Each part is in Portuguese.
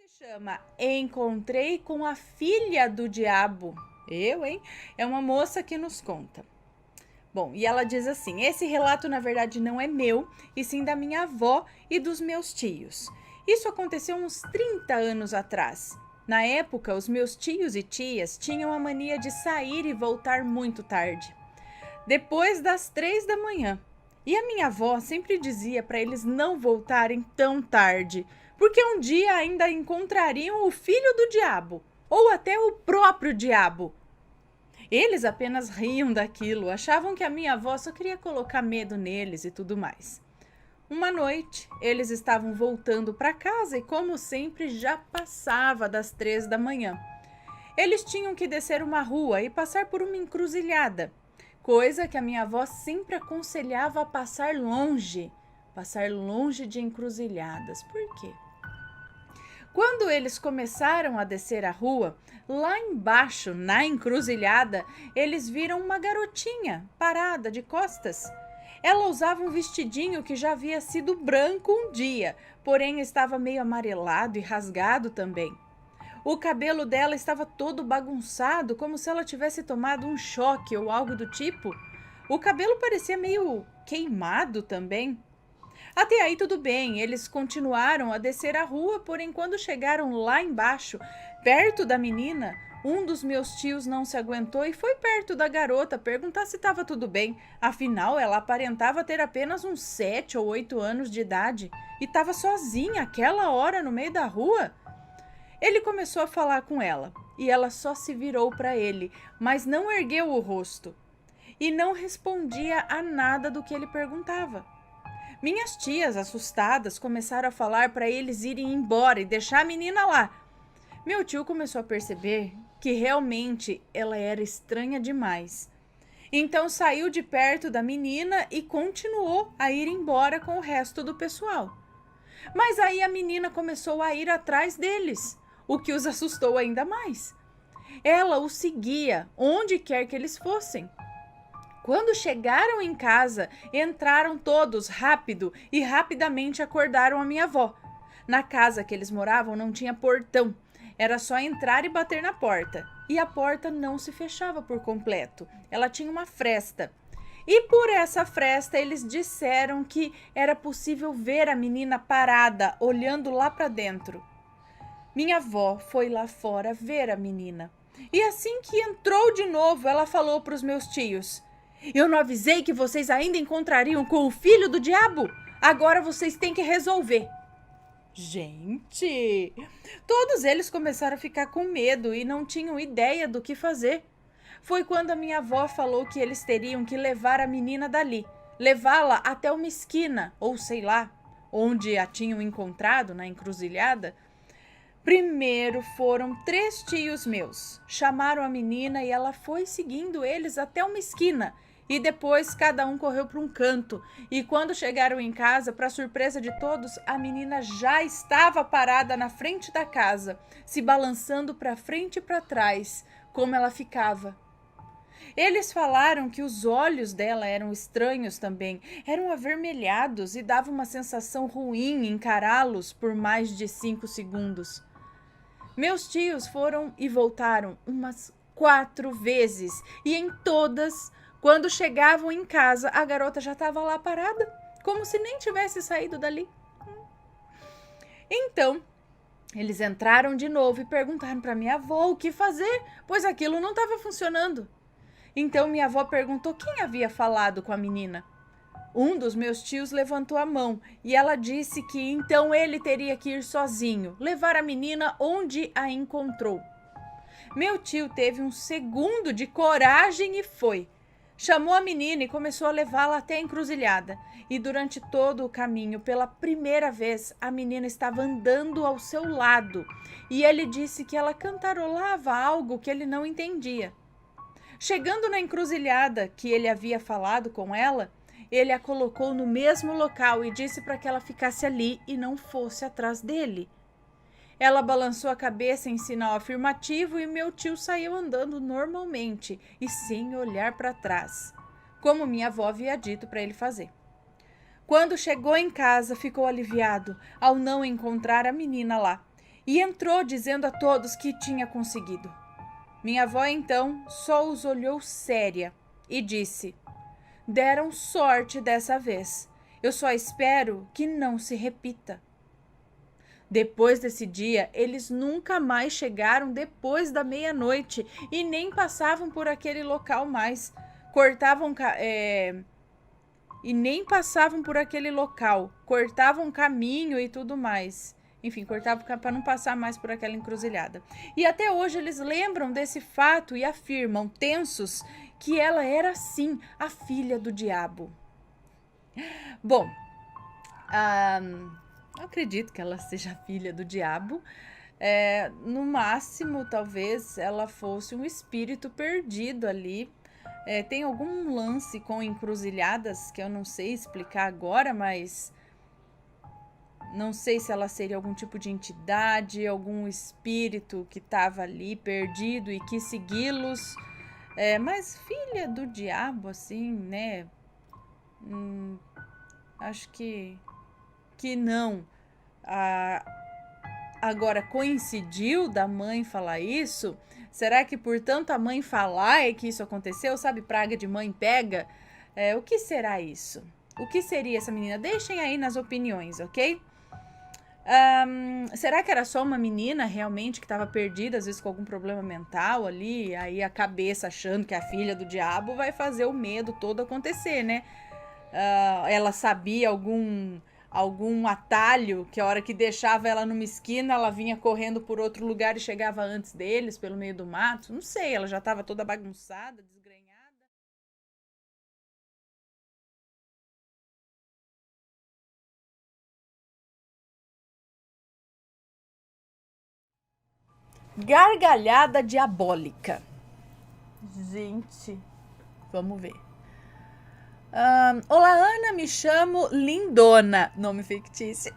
Se chama Encontrei com a Filha do Diabo. Eu, hein? É uma moça que nos conta. Bom, e ela diz assim: esse relato na verdade não é meu, e sim da minha avó e dos meus tios. Isso aconteceu uns 30 anos atrás. Na época, os meus tios e tias tinham a mania de sair e voltar muito tarde, depois das 3 da manhã. E a minha avó sempre dizia para eles não voltarem tão tarde, porque um dia ainda encontrariam o filho do diabo, ou até o próprio diabo. Eles apenas riam daquilo, achavam que a minha avó só queria colocar medo neles e tudo mais. Uma noite, eles estavam voltando para casa e, como sempre, já passava das 3 da manhã. Eles tinham que descer uma rua e passar por uma encruzilhada, coisa que a minha avó sempre aconselhava a passar longe de encruzilhadas. Por quê? Quando eles começaram a descer a rua, lá embaixo, na encruzilhada, eles viram uma garotinha parada de costas. Ela usava um vestidinho que já havia sido branco um dia, porém estava meio amarelado e rasgado também. O cabelo dela estava todo bagunçado, como se ela tivesse tomado um choque ou algo do tipo. O cabelo parecia meio queimado também. Até aí tudo bem, eles continuaram a descer a rua, porém quando chegaram lá embaixo, perto da menina, um dos meus tios não se aguentou e foi perto da garota perguntar se estava tudo bem. Afinal, ela aparentava ter apenas uns 7 ou 8 anos de idade e estava sozinha aquela hora no meio da rua. Ele começou a falar com ela e ela só se virou para ele, mas não ergueu o rosto e não respondia a nada do que ele perguntava. Minhas tias, assustadas, começaram a falar para eles irem embora e deixar a menina lá. Meu tio começou a perceber que realmente ela era estranha demais. Então saiu de perto da menina e continuou a ir embora com o resto do pessoal. Mas aí a menina começou a ir atrás deles, o que os assustou ainda mais. Ela os seguia onde quer que eles fossem. Quando chegaram em casa, entraram todos rápido e rapidamente acordaram a minha avó. Na casa que eles moravam não tinha portão, era só entrar e bater na porta. E a porta não se fechava por completo, ela tinha uma fresta. E por essa fresta eles disseram que era possível ver a menina parada, olhando lá para dentro. Minha avó foi lá fora ver a menina. E assim que entrou de novo, ela falou para os meus tios: eu não avisei que vocês ainda encontrariam com o filho do diabo? Agora vocês têm que resolver. Gente, todos eles começaram a ficar com medo e não tinham ideia do que fazer. Foi quando a minha avó falou que eles teriam que levar a menina dali, levá-la até uma esquina, ou sei lá, onde a tinham encontrado na encruzilhada. Primeiro foram 3 tios meus, chamaram a menina e ela foi seguindo eles até uma esquina. E depois cada um correu para um canto. E quando chegaram em casa, para surpresa de todos, a menina já estava parada na frente da casa, se balançando para frente e para trás, como ela ficava. Eles falaram que os olhos dela eram estranhos também, eram avermelhados e dava uma sensação ruim encará-los por mais de 5 segundos. Meus tios foram e voltaram umas 4 vezes e em todas, quando chegavam em casa, a garota já estava lá parada, como se nem tivesse saído dali. Então, eles entraram de novo e perguntaram para minha avó o que fazer, pois aquilo não estava funcionando. Então minha avó perguntou quem havia falado com a menina. Um dos meus tios levantou a mão e ela disse que então ele teria que ir sozinho, levar a menina onde a encontrou. Meu tio teve um segundo de coragem e foi. Chamou a menina e começou a levá-la até a encruzilhada. E durante todo o caminho, pela primeira vez, a menina estava andando ao seu lado. E ele disse que ela cantarolava algo que ele não entendia. Chegando na encruzilhada que ele havia falado com ela, ele a colocou no mesmo local e disse para que ela ficasse ali e não fosse atrás dele. Ela balançou a cabeça em sinal afirmativo e meu tio saiu andando normalmente e sem olhar para trás, como minha avó havia dito para ele fazer. Quando chegou em casa, ficou aliviado ao não encontrar a menina lá e entrou dizendo a todos que tinha conseguido. Minha avó, então, só os olhou séria e disse: deram sorte dessa vez. Eu só espero que não se repita. Depois desse dia, eles nunca mais chegaram depois da meia-noite e nem passavam por aquele local mais. E nem passavam por aquele local. Cortavam caminho e tudo mais. Enfim, cortavam para não passar mais por aquela encruzilhada. E até hoje eles lembram desse fato e afirmam, tensos, que ela era sim a filha do diabo. Bom, acredito que ela seja a filha do diabo. No máximo, talvez ela fosse um espírito perdido ali. Tem algum lance com encruzilhadas que eu não sei explicar agora, mas não sei se ela seria algum tipo de entidade, algum espírito que estava ali perdido e quis segui-los. Mas filha do diabo, assim, né? Acho que não. Agora, coincidiu da mãe falar isso? Será que por tanto a mãe falar é que isso aconteceu? Sabe, praga de mãe pega? O que será isso? O que seria essa menina? Deixem aí nas opiniões, ok? Será que era só uma menina realmente que estava perdida, às vezes com algum problema mental ali? Aí a cabeça achando que é a filha do diabo vai fazer o medo todo acontecer, né? Ela sabia algum atalho que a hora que deixava ela numa esquina, ela vinha correndo por outro lugar e chegava antes deles, pelo meio do mato. Não sei, ela já estava toda bagunçada, desgrenhada. Gargalhada diabólica. Gente, vamos ver. Olá, Ana, me chamo Lindona, nome fictício.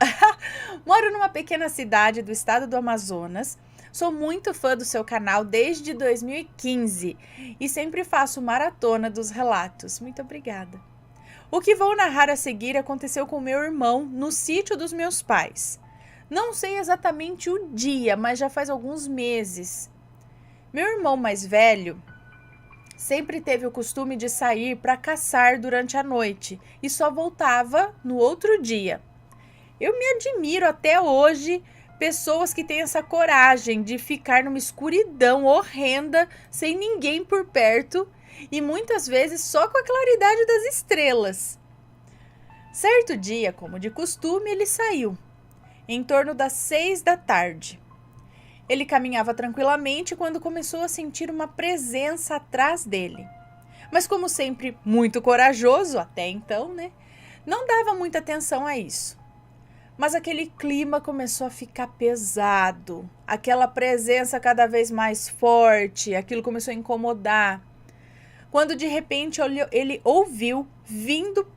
Moro numa pequena cidade do estado do Amazonas. Sou muito fã do seu canal desde 2015 e sempre faço maratona dos relatos. Muito obrigada. O que vou narrar a seguir aconteceu com meu irmão no sítio dos meus pais. Não sei exatamente o dia, mas já faz alguns meses. Meu irmão mais velho sempre teve o costume de sair para caçar durante a noite e só voltava no outro dia. Eu me admiro até hoje pessoas que têm essa coragem de ficar numa escuridão horrenda, sem ninguém por perto e muitas vezes só com a claridade das estrelas. Certo dia, como de costume, ele saiu, em torno das 6 da tarde. Ele caminhava tranquilamente quando começou a sentir uma presença atrás dele. Mas como sempre muito corajoso, até então, né? Não dava muita atenção a isso. Mas aquele clima começou a ficar pesado. Aquela presença cada vez mais forte, aquilo começou a incomodar. Quando de repente ele ouviu, vindo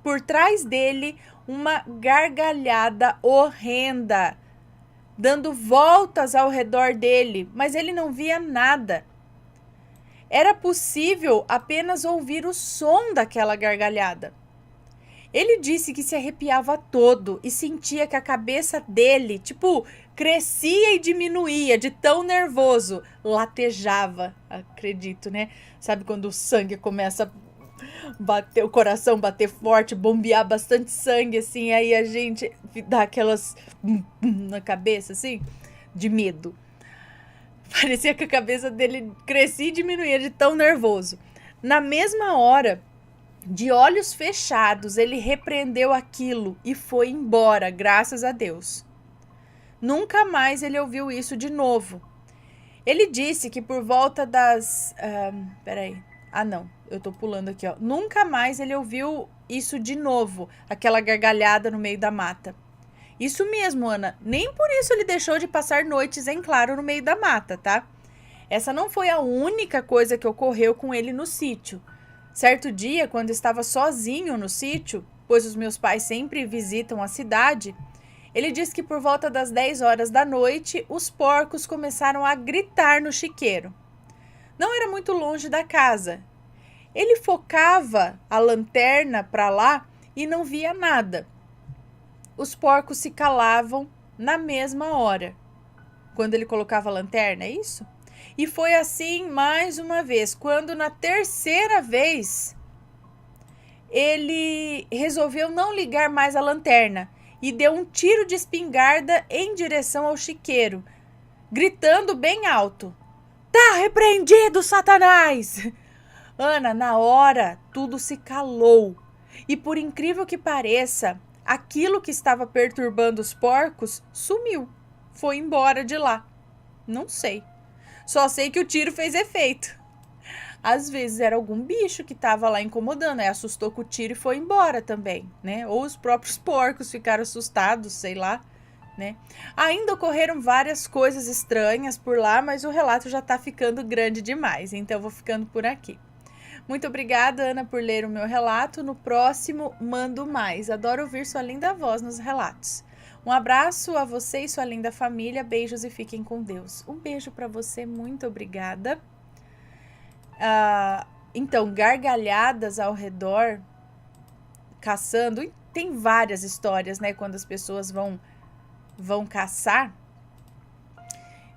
por trás dele, uma gargalhada horrenda, dando voltas ao redor dele, mas ele não via nada. Era possível apenas ouvir o som daquela gargalhada. Ele disse que se arrepiava todo e sentia que a cabeça dele, crescia e diminuía de tão nervoso. Latejava, acredito, né? Sabe quando o sangue começa a bater, o coração bater forte, bombear bastante sangue, assim, aí a gente dá aquelas na cabeça, assim, de medo. Parecia que a cabeça dele crescia e diminuía de tão nervoso. Na mesma hora, de olhos fechados, ele repreendeu aquilo e foi embora, graças a Deus. Nunca mais ele ouviu isso de novo. Ele disse que por volta das... eu tô pulando aqui, ó. Nunca mais ele ouviu isso de novo, aquela gargalhada no meio da mata. Isso mesmo, Ana. Nem por isso ele deixou de passar noites em claro no meio da mata, tá? Essa não foi a única coisa que ocorreu com ele no sítio. Certo dia, quando estava sozinho no sítio, pois os meus pais sempre visitam a cidade, ele disse que por volta das 10 horas da noite, os porcos começaram a gritar no chiqueiro. Não era muito longe da casa. Ele focava a lanterna para lá e não via nada. Os porcos se calavam na mesma hora, quando ele colocava a lanterna, é isso? E foi assim mais uma vez, quando na terceira vez ele resolveu não ligar mais a lanterna e deu um tiro de espingarda em direção ao chiqueiro, gritando bem alto: "Tá repreendido, Satanás!" Ana, na hora, tudo se calou. E por incrível que pareça, aquilo que estava perturbando os porcos sumiu. Foi embora de lá. Não sei. Só sei que o tiro fez efeito. Às vezes era algum bicho que estava lá incomodando, aí assustou com o tiro e foi embora também, né? Ou os próprios porcos ficaram assustados, sei lá, né? Ainda ocorreram várias coisas estranhas por lá, mas o relato já tá ficando grande demais, então eu vou ficando por aqui. Muito obrigada, Ana, por ler o meu relato. No próximo, mando mais. Adoro ouvir sua linda voz nos relatos. Um abraço a você e sua linda família. Beijos e fiquem com Deus. Um beijo para você. Muito obrigada. Então, gargalhadas ao redor, caçando. Tem várias histórias, né? Quando as pessoas vão caçar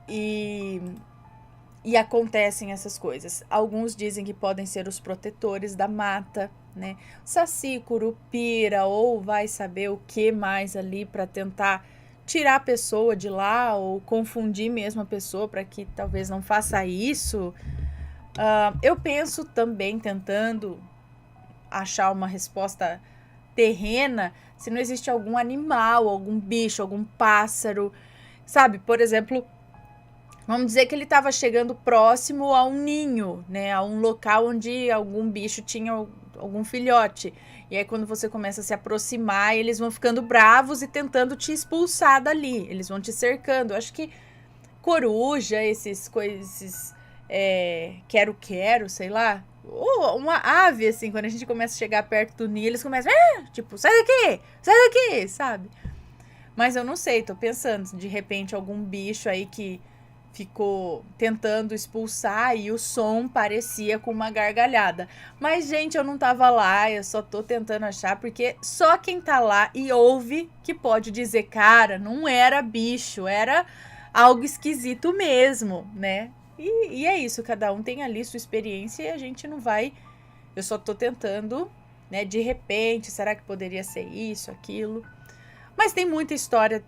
e acontecem essas coisas. Alguns dizem que podem ser os protetores da mata, né? Saci, curupira ou vai saber o que mais ali para tentar tirar a pessoa de lá ou confundir mesmo a pessoa para que talvez não faça isso. Eu penso também, tentando achar uma resposta terrena, se não existe algum animal, algum bicho, algum pássaro, sabe? Por exemplo, vamos dizer que ele estava chegando próximo a um ninho, né? A um local onde algum bicho tinha algum filhote. E aí quando você começa a se aproximar, eles vão ficando bravos e tentando te expulsar dali. Eles vão te cercando. Eu acho que coruja, esses coisas, quero, sei lá. Ou uma ave, assim, quando a gente começa a chegar perto do ninho, eles começam, tipo, sai daqui, sabe? Mas eu não sei, tô pensando, de repente algum bicho aí que ficou tentando expulsar e o som parecia com uma gargalhada. Mas, gente, eu não tava lá, eu só tô tentando achar, porque só quem tá lá e ouve que pode dizer, cara, não era bicho, era algo esquisito mesmo, né? E é isso, cada um tem ali sua experiência e a gente não vai... Eu só tô tentando, né? De repente, será que poderia ser isso, aquilo? Mas tem muita história,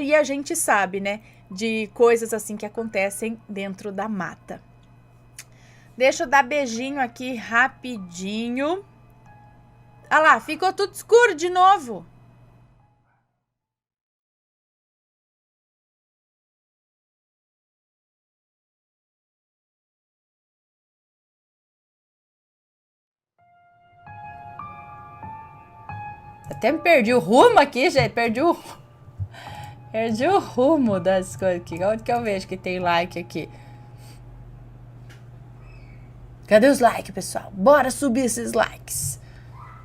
e a gente sabe, né? De coisas assim que acontecem dentro da mata. Deixa eu dar beijinho aqui rapidinho. Ah lá, ficou tudo escuro de novo. Até me perdi o rumo aqui, gente. Perdi o rumo das coisas aqui. Onde que eu vejo que tem like aqui? Cadê os likes, pessoal? Bora subir esses likes.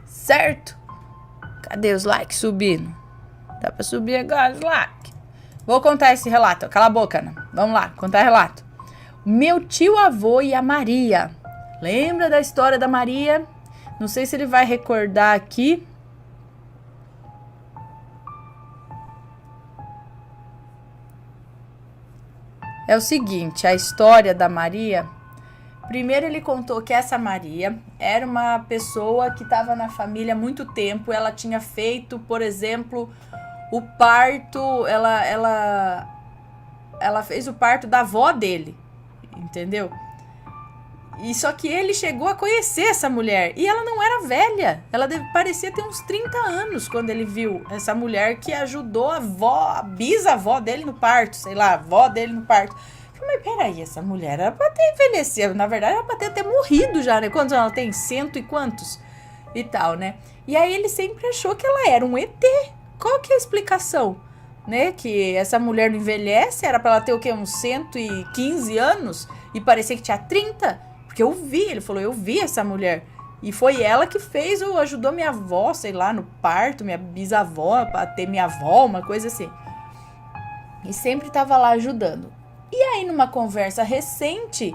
Certo? Cadê os likes subindo? Dá pra subir agora os likes. Vou contar esse relato. Cala a boca, Ana. Vamos lá, contar relato. Meu tio-avô e a Maria. Lembra da história da Maria? Não sei se ele vai recordar aqui. É o seguinte, a história da Maria. Primeiro ele contou que essa Maria era uma pessoa que estava na família há muito tempo. Ela tinha feito, por exemplo, o parto. Ela fez o parto da avó dele, entendeu? E só que ele chegou a conhecer essa mulher. E ela não era velha. Ela parecia ter uns 30 anos quando ele viu essa mulher que ajudou a bisavó dele no parto. Sei lá, a avó dele no parto. Mas peraí, essa mulher era pra ter envelhecido. Na verdade, era pra ter até morrido já, né? Quantos ela tem? Cento e quantos? E tal, né? E aí ele sempre achou que ela era um ET. Qual que é a explicação? Né? Que essa mulher não envelhece? Era pra ela ter o quê? Uns 115 anos? E parecia que tinha 30? Porque eu vi, ele falou, eu vi essa mulher. E foi ela que fez, ajudou minha avó, sei lá, no parto, minha bisavó, pra ter minha avó, uma coisa assim. E sempre tava lá ajudando. E aí, numa conversa recente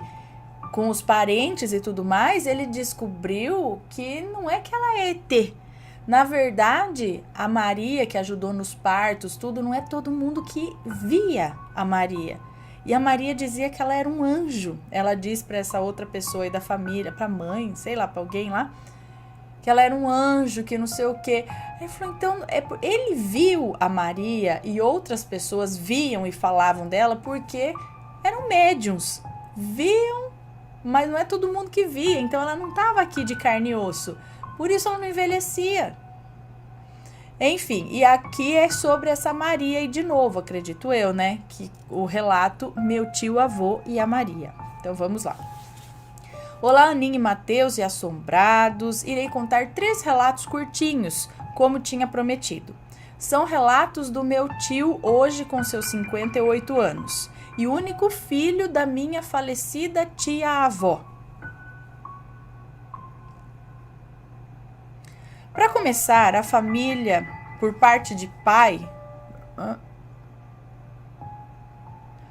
com os parentes e tudo mais, ele descobriu que não é que ela é ET. Na verdade, a Maria que ajudou nos partos, tudo, não é todo mundo que via a Maria. E a Maria dizia que ela era um anjo. Ela diz para essa outra pessoa aí da família, para a mãe, sei lá, para alguém lá, que ela era um anjo, que não sei o quê. Ele falou, então, ele viu a Maria e outras pessoas viam e falavam dela porque eram médiums. Viam, mas não é todo mundo que via. Então ela não estava aqui de carne e osso. Por isso ela não envelhecia. Enfim, e aqui é sobre essa Maria e de novo, acredito eu, né? Que o relato, meu tio avô e a Maria. Então vamos lá. Olá, Aninha e Mateus e assombrados. Irei contar 3 relatos curtinhos, como tinha prometido. São relatos do meu tio, hoje com seus 58 anos, e o único filho da minha falecida tia-avó. Para começar, a família por parte de pai...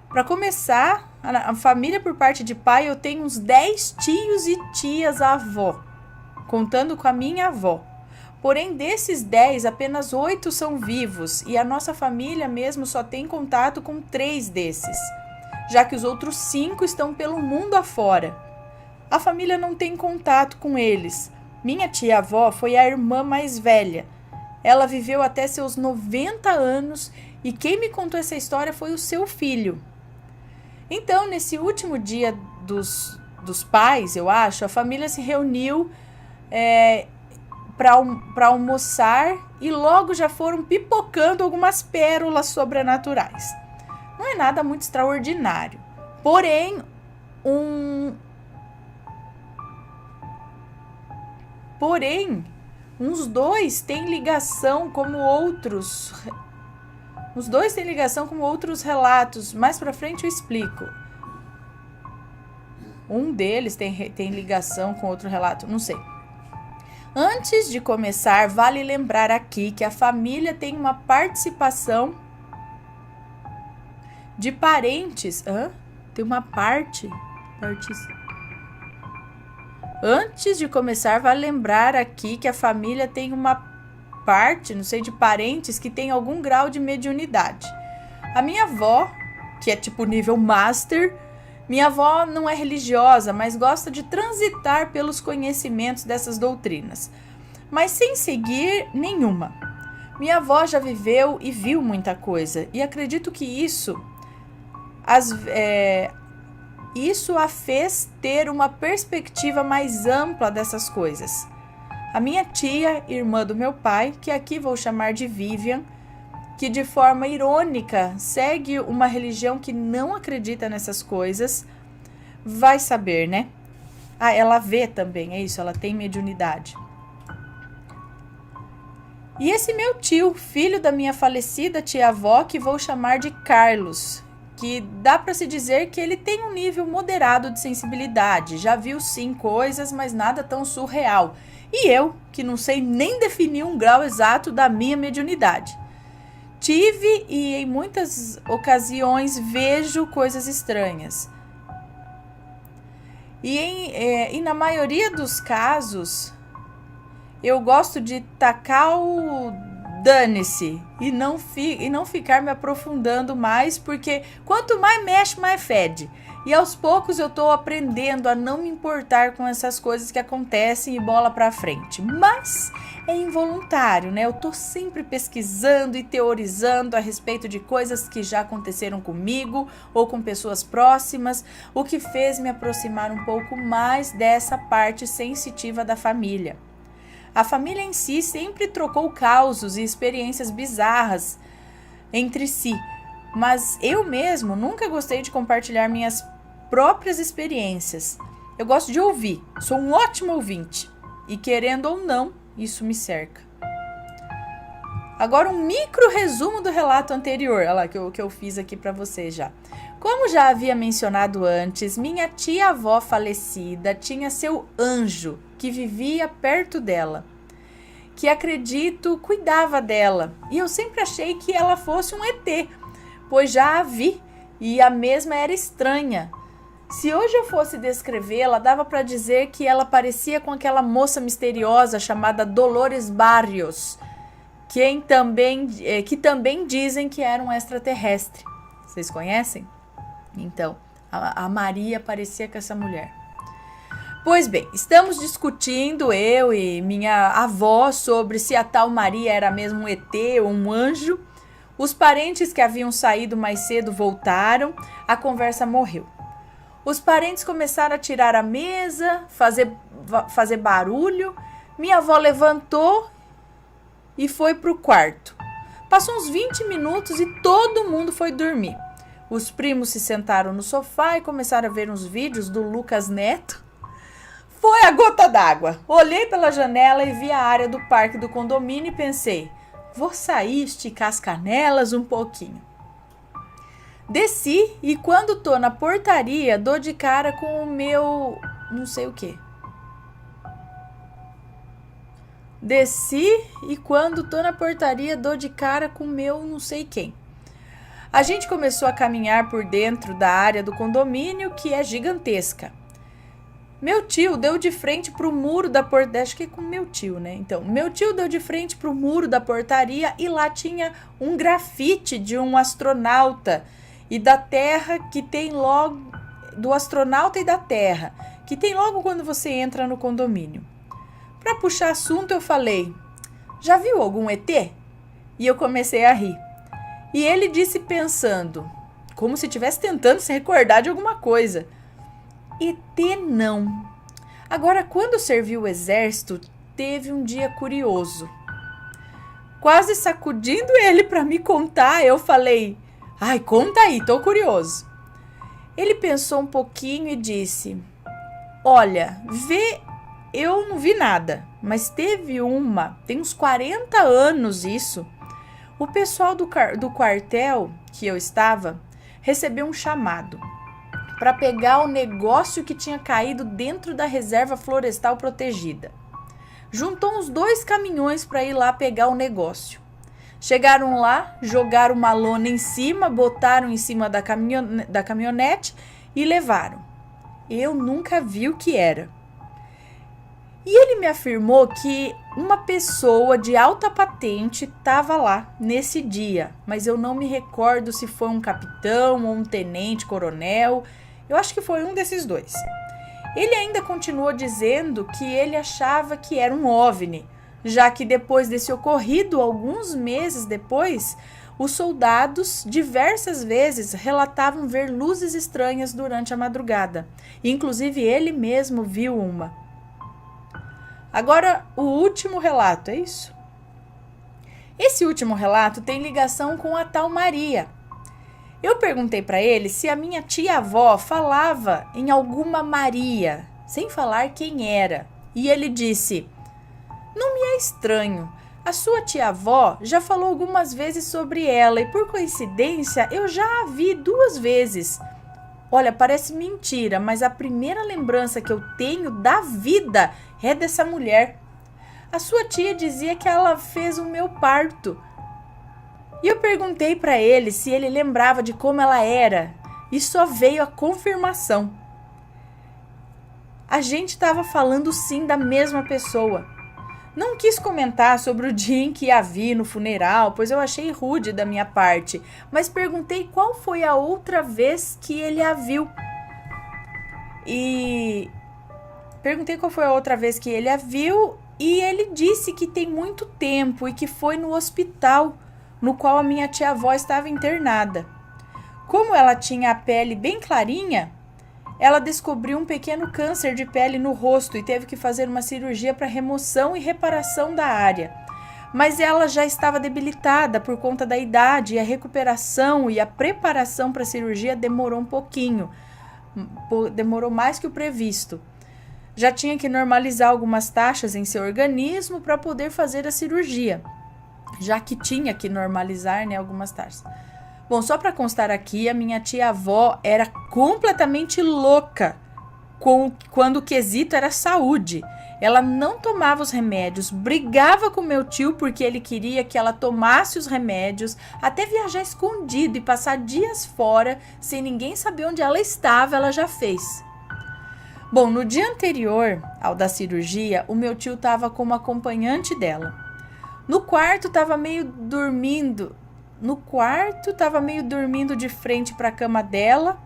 Para começar, a família por parte de pai, eu tenho uns 10 tios e tias avó, contando com a minha avó. Porém, desses 10, apenas 8 são vivos e a nossa família mesmo só tem contato com 3 desses, já que os outros 5 estão pelo mundo afora. A família não tem contato com eles. Minha tia-avó foi a irmã mais velha. Ela viveu até seus 90 anos e quem me contou essa história foi o seu filho. Então, nesse último dia dos pais, eu acho, a família se reuniu para almoçar e logo já foram pipocando algumas pérolas sobrenaturais. Não é nada muito extraordinário. Porém, uns 2 têm ligação como outros. Os 2 têm ligação com outros relatos. Mais pra frente eu explico. Um deles tem ligação com outro relato, não sei. Antes de começar, vale lembrar aqui que a família tem uma participação de parentes. Tem uma parte. Antes de começar, vale lembrar aqui que a família tem uma parte, não sei, de parentes que tem algum grau de mediunidade. A minha avó, que é tipo nível master, minha avó não é religiosa, mas gosta de transitar pelos conhecimentos dessas doutrinas, mas sem seguir nenhuma. Minha avó já viveu e viu muita coisa, e acredito que isso a fez ter uma perspectiva mais ampla dessas coisas. A minha tia, irmã do meu pai, que aqui vou chamar de Vivian, que de forma irônica segue uma religião que não acredita nessas coisas, vai saber, né? Ela vê também, é isso, ela tem mediunidade. E esse meu tio, filho da minha falecida tia-avó, que vou chamar de Carlos, que dá para se dizer que ele tem um nível moderado de sensibilidade, já viu sim coisas, mas nada tão surreal. E eu, que não sei nem definir um grau exato da minha mediunidade. Tive e em muitas ocasiões vejo coisas estranhas. E na maioria dos casos, eu gosto de tacar o dane-se e não ficar me aprofundando mais, porque quanto mais mexe, mais fede. E aos poucos eu tô aprendendo a não me importar com essas coisas que acontecem e bola pra frente. Mas é involuntário, né? Eu tô sempre pesquisando e teorizando a respeito de coisas que já aconteceram comigo ou com pessoas próximas, o que fez me aproximar um pouco mais dessa parte sensitiva da família. A família em si sempre trocou causos e experiências bizarras entre si, mas eu mesmo nunca gostei de compartilhar minhas próprias experiências. Eu gosto de ouvir, sou um ótimo ouvinte e, querendo ou não, isso me cerca. Agora um micro resumo do relato anterior, olha lá, que eu fiz aqui para vocês já. Como já havia mencionado antes, minha tia-avó falecida tinha seu anjo que vivia perto dela, que acredito cuidava dela, e eu sempre achei que ela fosse um ET, pois já a vi e a mesma era estranha. Se hoje eu fosse descrevê-la, dava para dizer que ela parecia com aquela moça misteriosa chamada Dolores Barrios, que também dizem que era um extraterrestre. Vocês conhecem? Então, a Maria parecia com essa mulher. Pois bem, estamos discutindo, eu e minha avó, sobre se a tal Maria era mesmo um ET ou um anjo. Os parentes que haviam saído mais cedo voltaram, a conversa morreu. Os parentes começaram a tirar a mesa, fazer barulho. Minha avó levantou e foi para o quarto. Passou uns 20 minutos e todo mundo foi dormir. Os primos se sentaram no sofá e começaram a ver uns vídeos do Lucas Neto. Foi a gota d'água. Olhei pela janela e vi a área do parque do condomínio e pensei, vou sair, esticar as canelas um pouquinho. Desci e quando tô na portaria, dou de cara com o meu não sei o quê. Desci e quando tô na portaria, dou de cara com o meu não sei quem. A gente começou a caminhar por dentro da área do condomínio, que é gigantesca. Meu tio deu de frente pro muro da portaria, acho que é com meu tio, né? Então, meu tio deu de frente pro muro da portaria e lá tinha um grafite de um astronauta e da Terra que tem logo, do astronauta e da Terra, que tem logo quando você entra no condomínio. Para puxar assunto, eu falei, já viu algum ET? E eu comecei a rir. E ele disse pensando, como se estivesse tentando se recordar de alguma coisa. ET não. Agora, quando servi o exército, teve um dia curioso. Quase sacudindo ele para me contar, eu falei, ai, conta aí, tô curioso. Ele pensou um pouquinho e disse, olha, eu não vi nada, mas teve tem uns 40 anos isso. O pessoal do quartel que eu estava recebeu um chamado para pegar o negócio que tinha caído dentro da reserva florestal protegida. Juntou uns 2 caminhões para ir lá pegar o negócio. Chegaram lá, jogaram uma lona em cima, botaram em cima da caminhonete e levaram. Eu nunca vi o que era. E ele me afirmou que uma pessoa de alta patente estava lá nesse dia, mas eu não me recordo se foi um capitão ou um tenente-coronel. Eu acho que foi um desses 2. Ele ainda continuou dizendo que ele achava que era um OVNI, já que depois desse ocorrido, alguns meses depois, os soldados diversas vezes relatavam ver luzes estranhas durante a madrugada. Inclusive ele mesmo viu uma. Agora, o último relato, é isso? Esse último relato tem ligação com a tal Maria. Eu perguntei para ele se a minha tia-avó falava em alguma Maria, sem falar quem era. E ele disse, não me é estranho, a sua tia-avó já falou algumas vezes sobre ela e por coincidência eu já a vi 2 vezes. Olha, parece mentira, mas a primeira lembrança que eu tenho da vida é dessa mulher. A sua tia dizia que ela fez o meu parto. E eu perguntei para ele se ele lembrava de como ela era. E só veio a confirmação. A gente estava falando sim da mesma pessoa. Não quis comentar sobre o dia em que a vi no funeral, pois eu achei rude da minha parte. Mas perguntei qual foi a outra vez que ele a viu. E ele disse que tem muito tempo e que foi no hospital no qual a minha tia-avó estava internada. Como ela tinha a pele bem clarinha, ela descobriu um pequeno câncer de pele no rosto e teve que fazer uma cirurgia para remoção e reparação da área. Mas ela já estava debilitada por conta da idade e a recuperação e a preparação para a cirurgia demorou um pouquinho. Demorou mais que o previsto. Já tinha que normalizar algumas taxas em seu organismo para poder fazer a cirurgia. Já que tinha que normalizar, né, algumas taxas. Bom, só para constar aqui, a minha tia-avó era completamente louca quando o quesito era saúde. Ela não tomava os remédios, brigava com meu tio porque ele queria que ela tomasse os remédios, até viajar escondido e passar dias fora, sem ninguém saber onde ela estava, ela já fez. Bom, no dia anterior ao da cirurgia, o meu tio estava como acompanhante dela. No quarto estava meio dormindo de frente para a cama dela,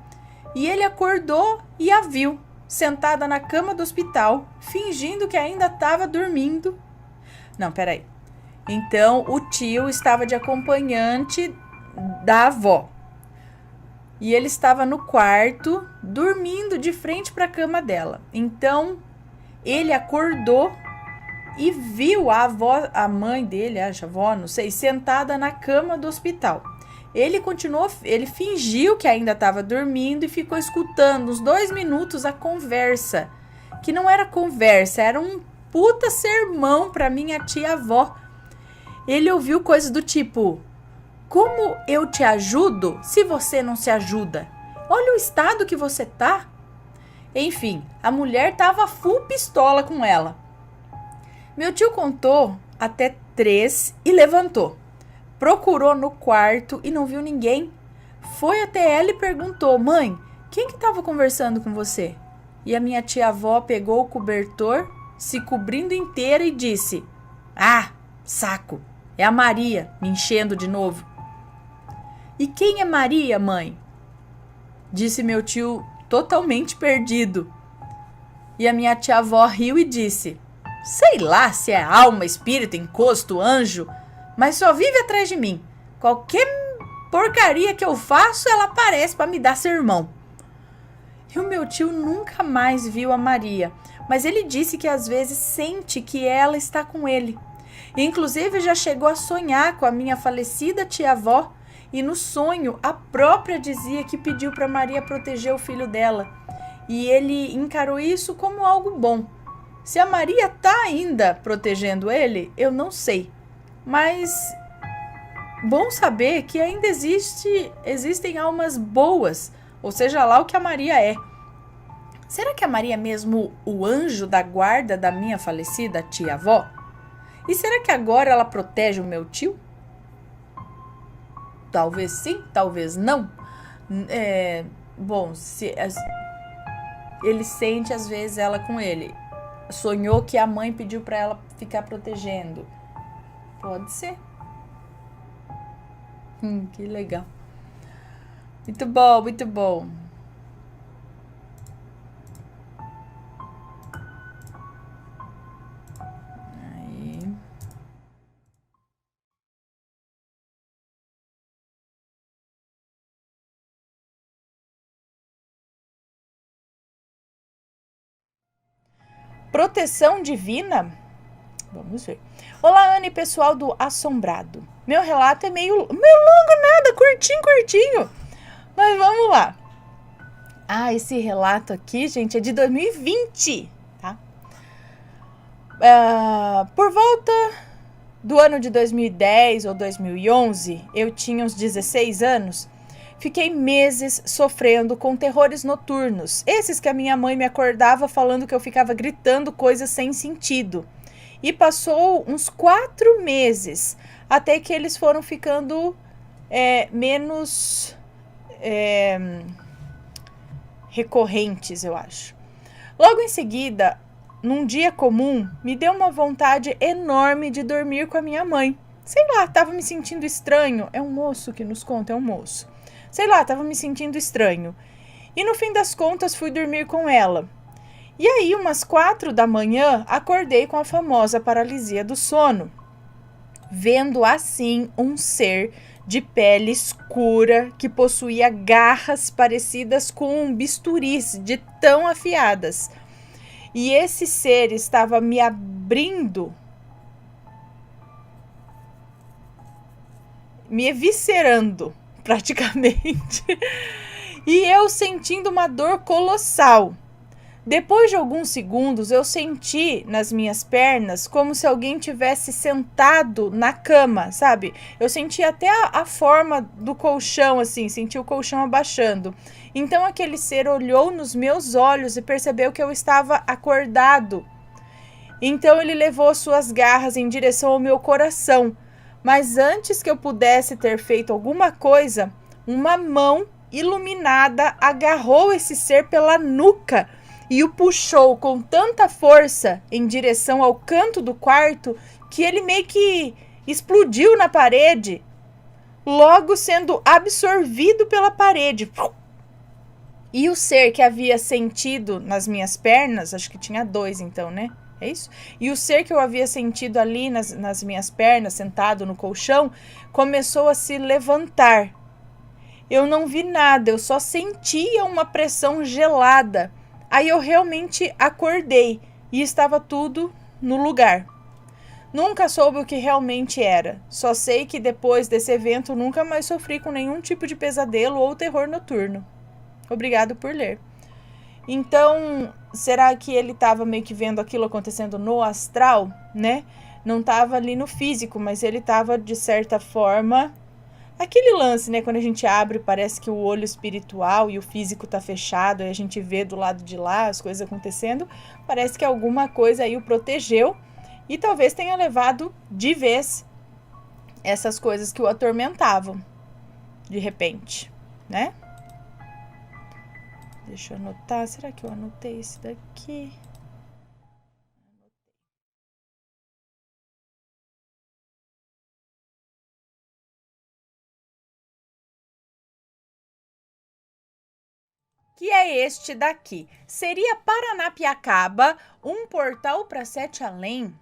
e ele acordou e a viu sentada na cama do hospital, fingindo que ainda estava dormindo. Não, peraí. Então, o tio estava de acompanhante da avó. E ele estava no quarto, dormindo de frente para a cama dela. Então, ele acordou e viu a avó, a mãe dele, a avó, não sei, sentada na cama do hospital. Ele fingiu que ainda estava dormindo e ficou escutando uns 2 minutos a conversa. Que não era conversa, era um puta sermão para minha tia-avó. Ele ouviu coisas do tipo: como eu te ajudo se você não se ajuda? Olha o estado que você tá. Enfim, a mulher tava full pistola com ela. Meu tio contou até 3 e levantou. Procurou no quarto e não viu ninguém. Foi até ela e perguntou: mãe, quem que estava conversando com você? E a minha tia-avó pegou o cobertor, se cobrindo inteira e disse: ah, saco, é a Maria me enchendo de novo. E quem é Maria, mãe? Disse meu tio, totalmente perdido. E a minha tia-avó riu e disse: sei lá se é alma, espírito, encosto, anjo, mas só vive atrás de mim. Qualquer porcaria que eu faço, ela aparece para me dar sermão. E o meu tio nunca mais viu a Maria, mas ele disse que às vezes sente que ela está com ele. E, inclusive, já chegou a sonhar com a minha falecida tia-avó, e no sonho a própria dizia que pediu para Maria proteger o filho dela. E ele encarou isso como algo bom. Se a Maria está ainda protegendo ele, eu não sei. Mas bom saber que ainda existem almas boas, ou seja lá o que a Maria é. Será que a Maria é mesmo o anjo da guarda da minha falecida tia-avó? E será que agora ela protege o meu tio? Talvez sim, talvez não. Bom, se ele sente às vezes ela com ele. Sonhou que a mãe pediu para ela ficar protegendo. Pode ser. Que legal. Muito bom, muito bom. Aí. Proteção divina? Vamos ver. Olá, Anne, pessoal do Assombrado. Meu relato é meio longo nada, curtinho. Mas vamos lá. Ah, esse relato aqui, gente, é de 2020, tá? Por volta do ano de 2010 ou 2011, eu tinha uns 16 anos. Fiquei meses sofrendo com terrores noturnos. Esses que a minha mãe me acordava falando que eu ficava gritando coisas sem sentido. E passou uns 4 meses, até que eles foram ficando menos recorrentes, eu acho. Logo em seguida, num dia comum, me deu uma vontade enorme de dormir com a minha mãe. Sei lá, tava me sentindo estranho. É um moço que nos conta, é um moço. Sei lá, tava me sentindo estranho. E no fim das contas, fui dormir com ela. E aí, umas 4 da manhã, acordei com a famosa paralisia do sono, vendo assim um ser de pele escura que possuía garras parecidas com bisturis de tão afiadas. E esse ser estava me abrindo, me eviscerando praticamente. E eu sentindo uma dor colossal. Depois de alguns segundos, eu senti nas minhas pernas como se alguém tivesse sentado na cama, sabe? Eu senti até a forma do colchão, assim, senti o colchão abaixando. Então aquele ser olhou nos meus olhos e percebeu que eu estava acordado. Então ele levou suas garras em direção ao meu coração. Mas antes que eu pudesse ter feito alguma coisa, uma mão iluminada agarrou esse ser pela nuca e o puxou com tanta força em direção ao canto do quarto que ele meio que explodiu na parede, logo sendo absorvido pela parede. E o ser que havia sentido nas minhas pernas, acho que tinha 2 então, né? É isso? E o ser que eu havia sentido ali nas minhas pernas, sentado no colchão, começou a se levantar. Eu não vi nada, eu só sentia uma pressão gelada. Aí eu realmente acordei e estava tudo no lugar. Nunca soube o que realmente era. Só sei que depois desse evento nunca mais sofri com nenhum tipo de pesadelo ou terror noturno. Obrigado por ler. Então, será que ele estava meio que vendo aquilo acontecendo no astral, né? Não estava ali no físico, mas ele estava, de certa forma... Aquele lance, né? Quando a gente abre, parece que o olho espiritual e o físico tá fechado, aí a gente vê do lado de lá as coisas acontecendo. Parece que alguma coisa aí o protegeu e talvez tenha levado de vez essas coisas que o atormentavam, de repente, né? Deixa eu anotar. Será que eu anotei esse daqui? Que é este daqui. Seria Paranapiacaba um portal para Sete Além?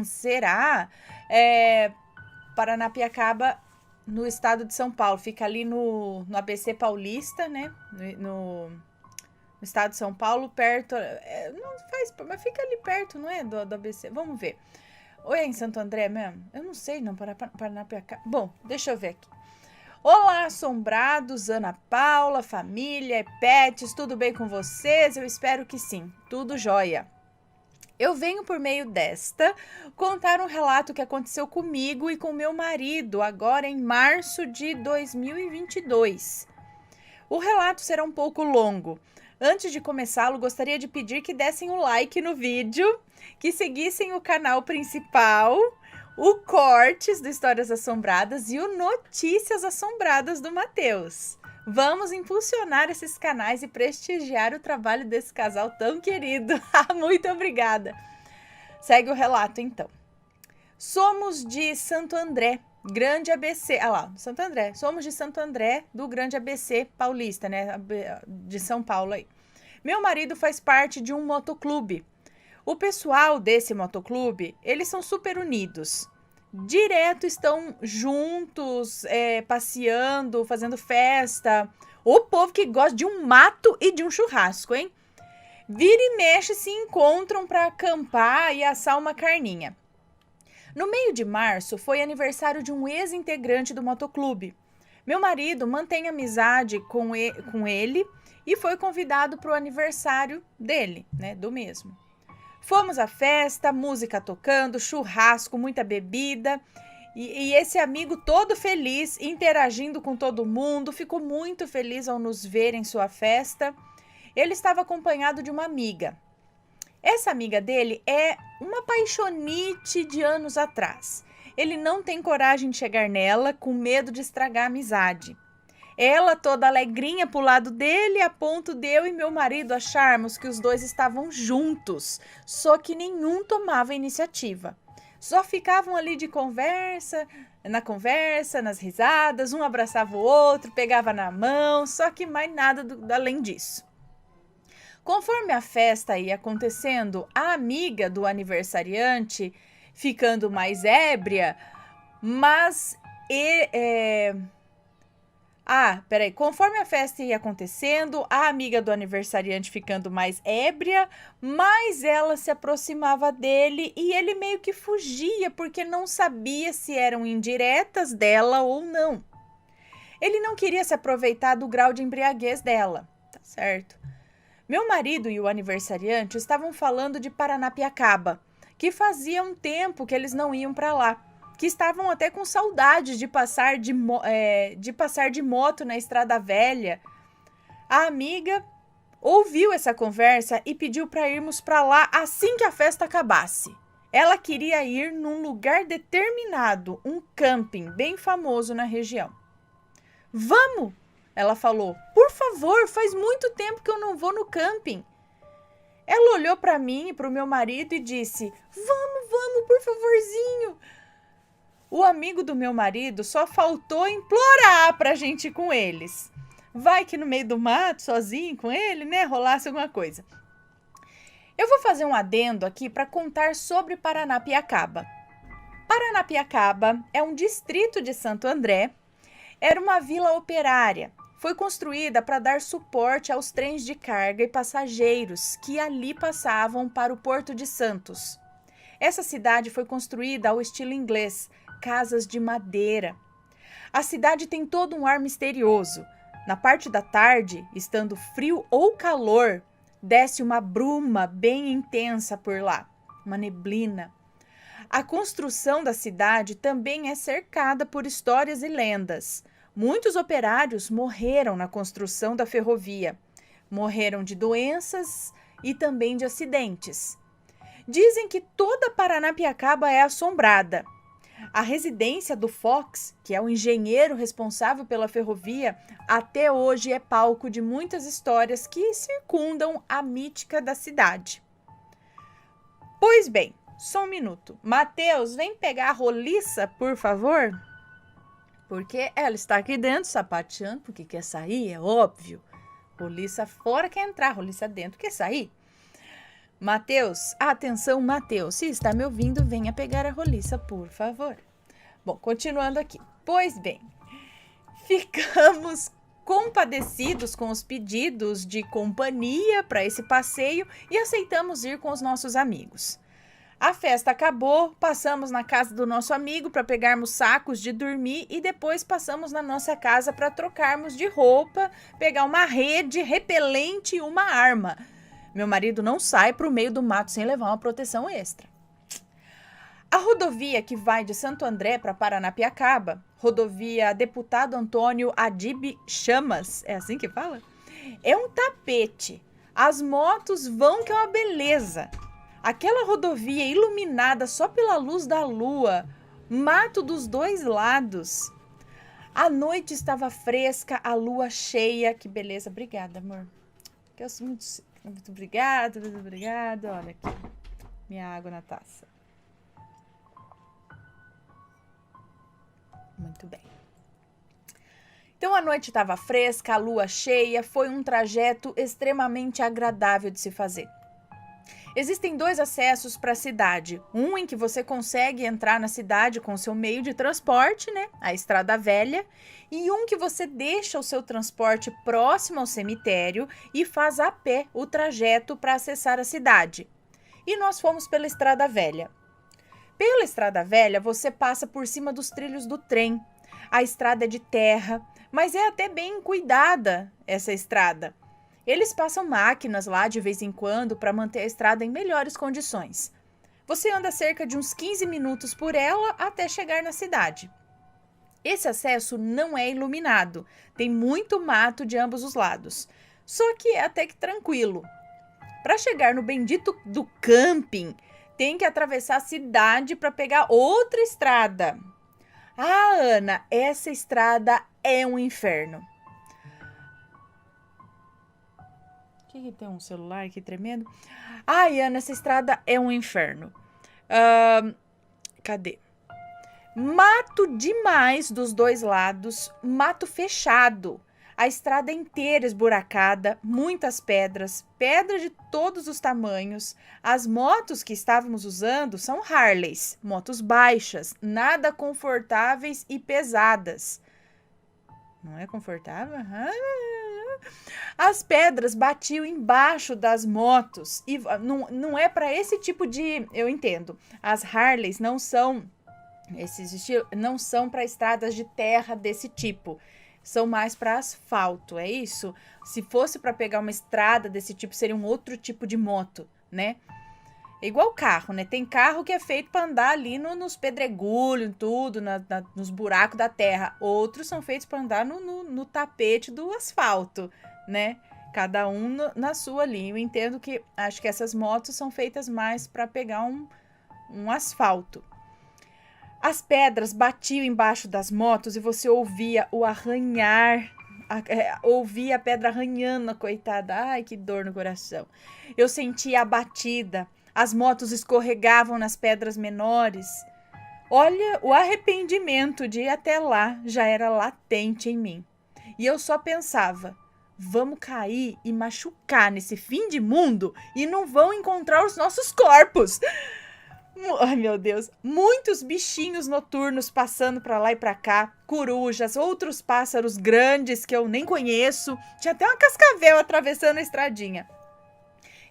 Será? Paranapiacaba, no estado de São Paulo. Fica ali no ABC Paulista, né? No estado de São Paulo, perto. Não faz, mas fica ali perto, não é? Do ABC. Vamos ver. Ou é em Santo André mesmo? Eu não sei, não. Paranapiacaba. Bom, deixa eu ver aqui. Olá, assombrados, Ana Paula, família, pets, tudo bem com vocês? Eu espero que sim, tudo jóia. Eu venho por meio desta contar um relato que aconteceu comigo e com meu marido agora em março de 2022. O relato será um pouco longo. Antes de começá-lo, gostaria de pedir que dessem o like no vídeo, que seguissem o canal principal, o Cortes do Histórias Assombradas e o Notícias Assombradas do Matheus. Vamos impulsionar esses canais e prestigiar o trabalho desse casal tão querido. Muito obrigada. Segue o relato, então. Somos de Santo André, Grande ABC. Ah lá, Santo André. Somos de Santo André, do Grande ABC paulista, né? De São Paulo aí. Meu marido faz parte de um motoclube. O pessoal desse motoclube, eles são super unidos. Direto estão juntos, passeando, fazendo festa. O povo que gosta de um mato e de um churrasco, hein? Vira e mexe se encontram para acampar e assar uma carninha. No meio de março, foi aniversário de um ex-integrante do motoclube. Meu marido mantém amizade com ele e foi convidado para o aniversário dele, né, do mesmo. Fomos à festa, música tocando, churrasco, muita bebida. E esse amigo todo feliz, interagindo com todo mundo, ficou muito feliz ao nos ver em sua festa. Ele estava acompanhado de uma amiga. Essa amiga dele é uma paixonite de anos atrás. Ele não tem coragem de chegar nela, com medo de estragar a amizade. Ela toda alegrinha pro lado dele, a ponto de eu e meu marido acharmos que os dois estavam juntos, só que nenhum tomava iniciativa. Só ficavam ali de conversa, nas risadas, um abraçava o outro, pegava na mão, só que mais nada além disso. Conforme a festa ia acontecendo, a amiga do aniversariante ficando mais ébria, mas... Conforme a festa ia acontecendo, a amiga do aniversariante ficando mais ébria, mais ela se aproximava dele e ele meio que fugia porque não sabia se eram indiretas dela ou não. Ele não queria se aproveitar do grau de embriaguez dela, tá certo? Meu marido e o aniversariante estavam falando de Paranapiacaba, que fazia um tempo que eles não iam para lá. Que estavam até com saudades de passar de moto na estrada velha. A amiga ouviu essa conversa e pediu para irmos para lá assim que a festa acabasse. Ela queria ir num lugar determinado, um camping bem famoso na região. Vamos! Ela falou. Por favor, faz muito tempo que eu não vou no camping. Ela olhou para mim e para o meu marido e disse, vamos, por favorzinho. O amigo do meu marido só faltou implorar pra gente ir com eles. Vai que no meio do mato, sozinho com ele, né, rolasse alguma coisa. Eu vou fazer um adendo aqui para contar sobre Paranapiacaba. Paranapiacaba é um distrito de Santo André. Era uma vila operária. Foi construída para dar suporte aos trens de carga e passageiros que ali passavam para o Porto de Santos. Essa cidade foi construída ao estilo inglês, casas de madeira. A cidade tem todo um ar misterioso. Na parte da tarde, estando frio ou calor, desce uma bruma bem intensa por lá, uma neblina. A construção da cidade também é cercada por histórias e lendas. Muitos operários morreram na construção da ferrovia. Morreram de doenças e também de acidentes. Dizem que toda Paranapiacaba é assombrada. A residência do Fox, que é o engenheiro responsável pela ferrovia, até hoje é palco de muitas histórias que circundam a mítica da cidade. Pois bem, só um minuto. Mateus, vem pegar a roliça, por favor? Porque ela está aqui dentro sapateando, porque quer sair, é óbvio. Roliça fora quer entrar, roliça dentro quer sair. Mateus, atenção Mateus, se está me ouvindo, venha pegar a roliça, por favor. Bom, continuando aqui. Pois bem, ficamos compadecidos com os pedidos de companhia para esse passeio e aceitamos ir com os nossos amigos. A festa acabou, passamos na casa do nosso amigo para pegarmos sacos de dormir e depois passamos na nossa casa para trocarmos de roupa, pegar uma rede, repelente e uma arma. Meu marido não sai para o meio do mato sem levar uma proteção extra. A rodovia que vai de Santo André para Paranapiacaba, rodovia Deputado Antônio Adib Chamas, é assim que fala? É um tapete. As motos vão que é uma beleza. Aquela rodovia iluminada só pela luz da lua, mato dos dois lados. A noite estava fresca, a lua cheia. Que beleza, obrigada, amor. Eu sou muito obrigada, muito obrigada. Olha aqui, minha água na taça. Muito bem. Então a noite estava fresca, a lua cheia, foi um trajeto extremamente agradável de se fazer. Existem dois acessos para a cidade. Um em que você consegue entrar na cidade com o seu meio de transporte, né? A Estrada Velha. E um que você deixa o seu transporte próximo ao cemitério e faz a pé o trajeto para acessar a cidade. E nós fomos pela Estrada Velha. Pela Estrada Velha, você passa por cima dos trilhos do trem. A estrada é de terra, mas é até bem cuidada essa estrada. Eles passam máquinas lá de vez em quando para manter a estrada em melhores condições. Você anda cerca de uns 15 minutos por ela até chegar na cidade. Esse acesso não é iluminado, tem muito mato de ambos os lados, só que é até que tranquilo. Para chegar no bendito do camping, tem que atravessar a cidade para pegar outra estrada. Ah, Ana, essa estrada é um inferno. Que tem um celular aqui tremendo? Ai, Ana, essa estrada é um inferno. Cadê? Mato demais dos dois lados, mato fechado. A estrada inteira esburacada, muitas pedras, pedras de todos os tamanhos. As motos que estávamos usando são Harleys, motos baixas, nada confortáveis e pesadas. Não é confortável? As pedras batiam embaixo das motos e não é para esse tipo de... Eu entendo, as Harleys não são não são para estradas de terra desse tipo. São mais para asfalto, é isso? Se fosse para pegar uma estrada desse tipo, seria um outro tipo de moto, né? É igual carro, né? Tem carro que é feito para andar ali nos pedregulhos, tudo, nos buracos da terra. Outros são feitos para andar no tapete do asfalto, né? Cada um na sua linha. Eu entendo que acho que essas motos são feitas mais para pegar um asfalto. As pedras batiam embaixo das motos e você ouvia o arranhar, ouvia a pedra arranhando, coitada. Ai, que dor no coração. Eu sentia a batida, as motos escorregavam nas pedras menores. Olha, o arrependimento de ir até lá já era latente em mim. E eu só pensava, vamos cair e machucar nesse fim de mundo e não vão encontrar os nossos corpos. Ai, meu Deus. Muitos bichinhos noturnos passando pra lá e pra cá. Corujas, outros pássaros grandes que eu nem conheço. Tinha até uma cascavel atravessando a estradinha.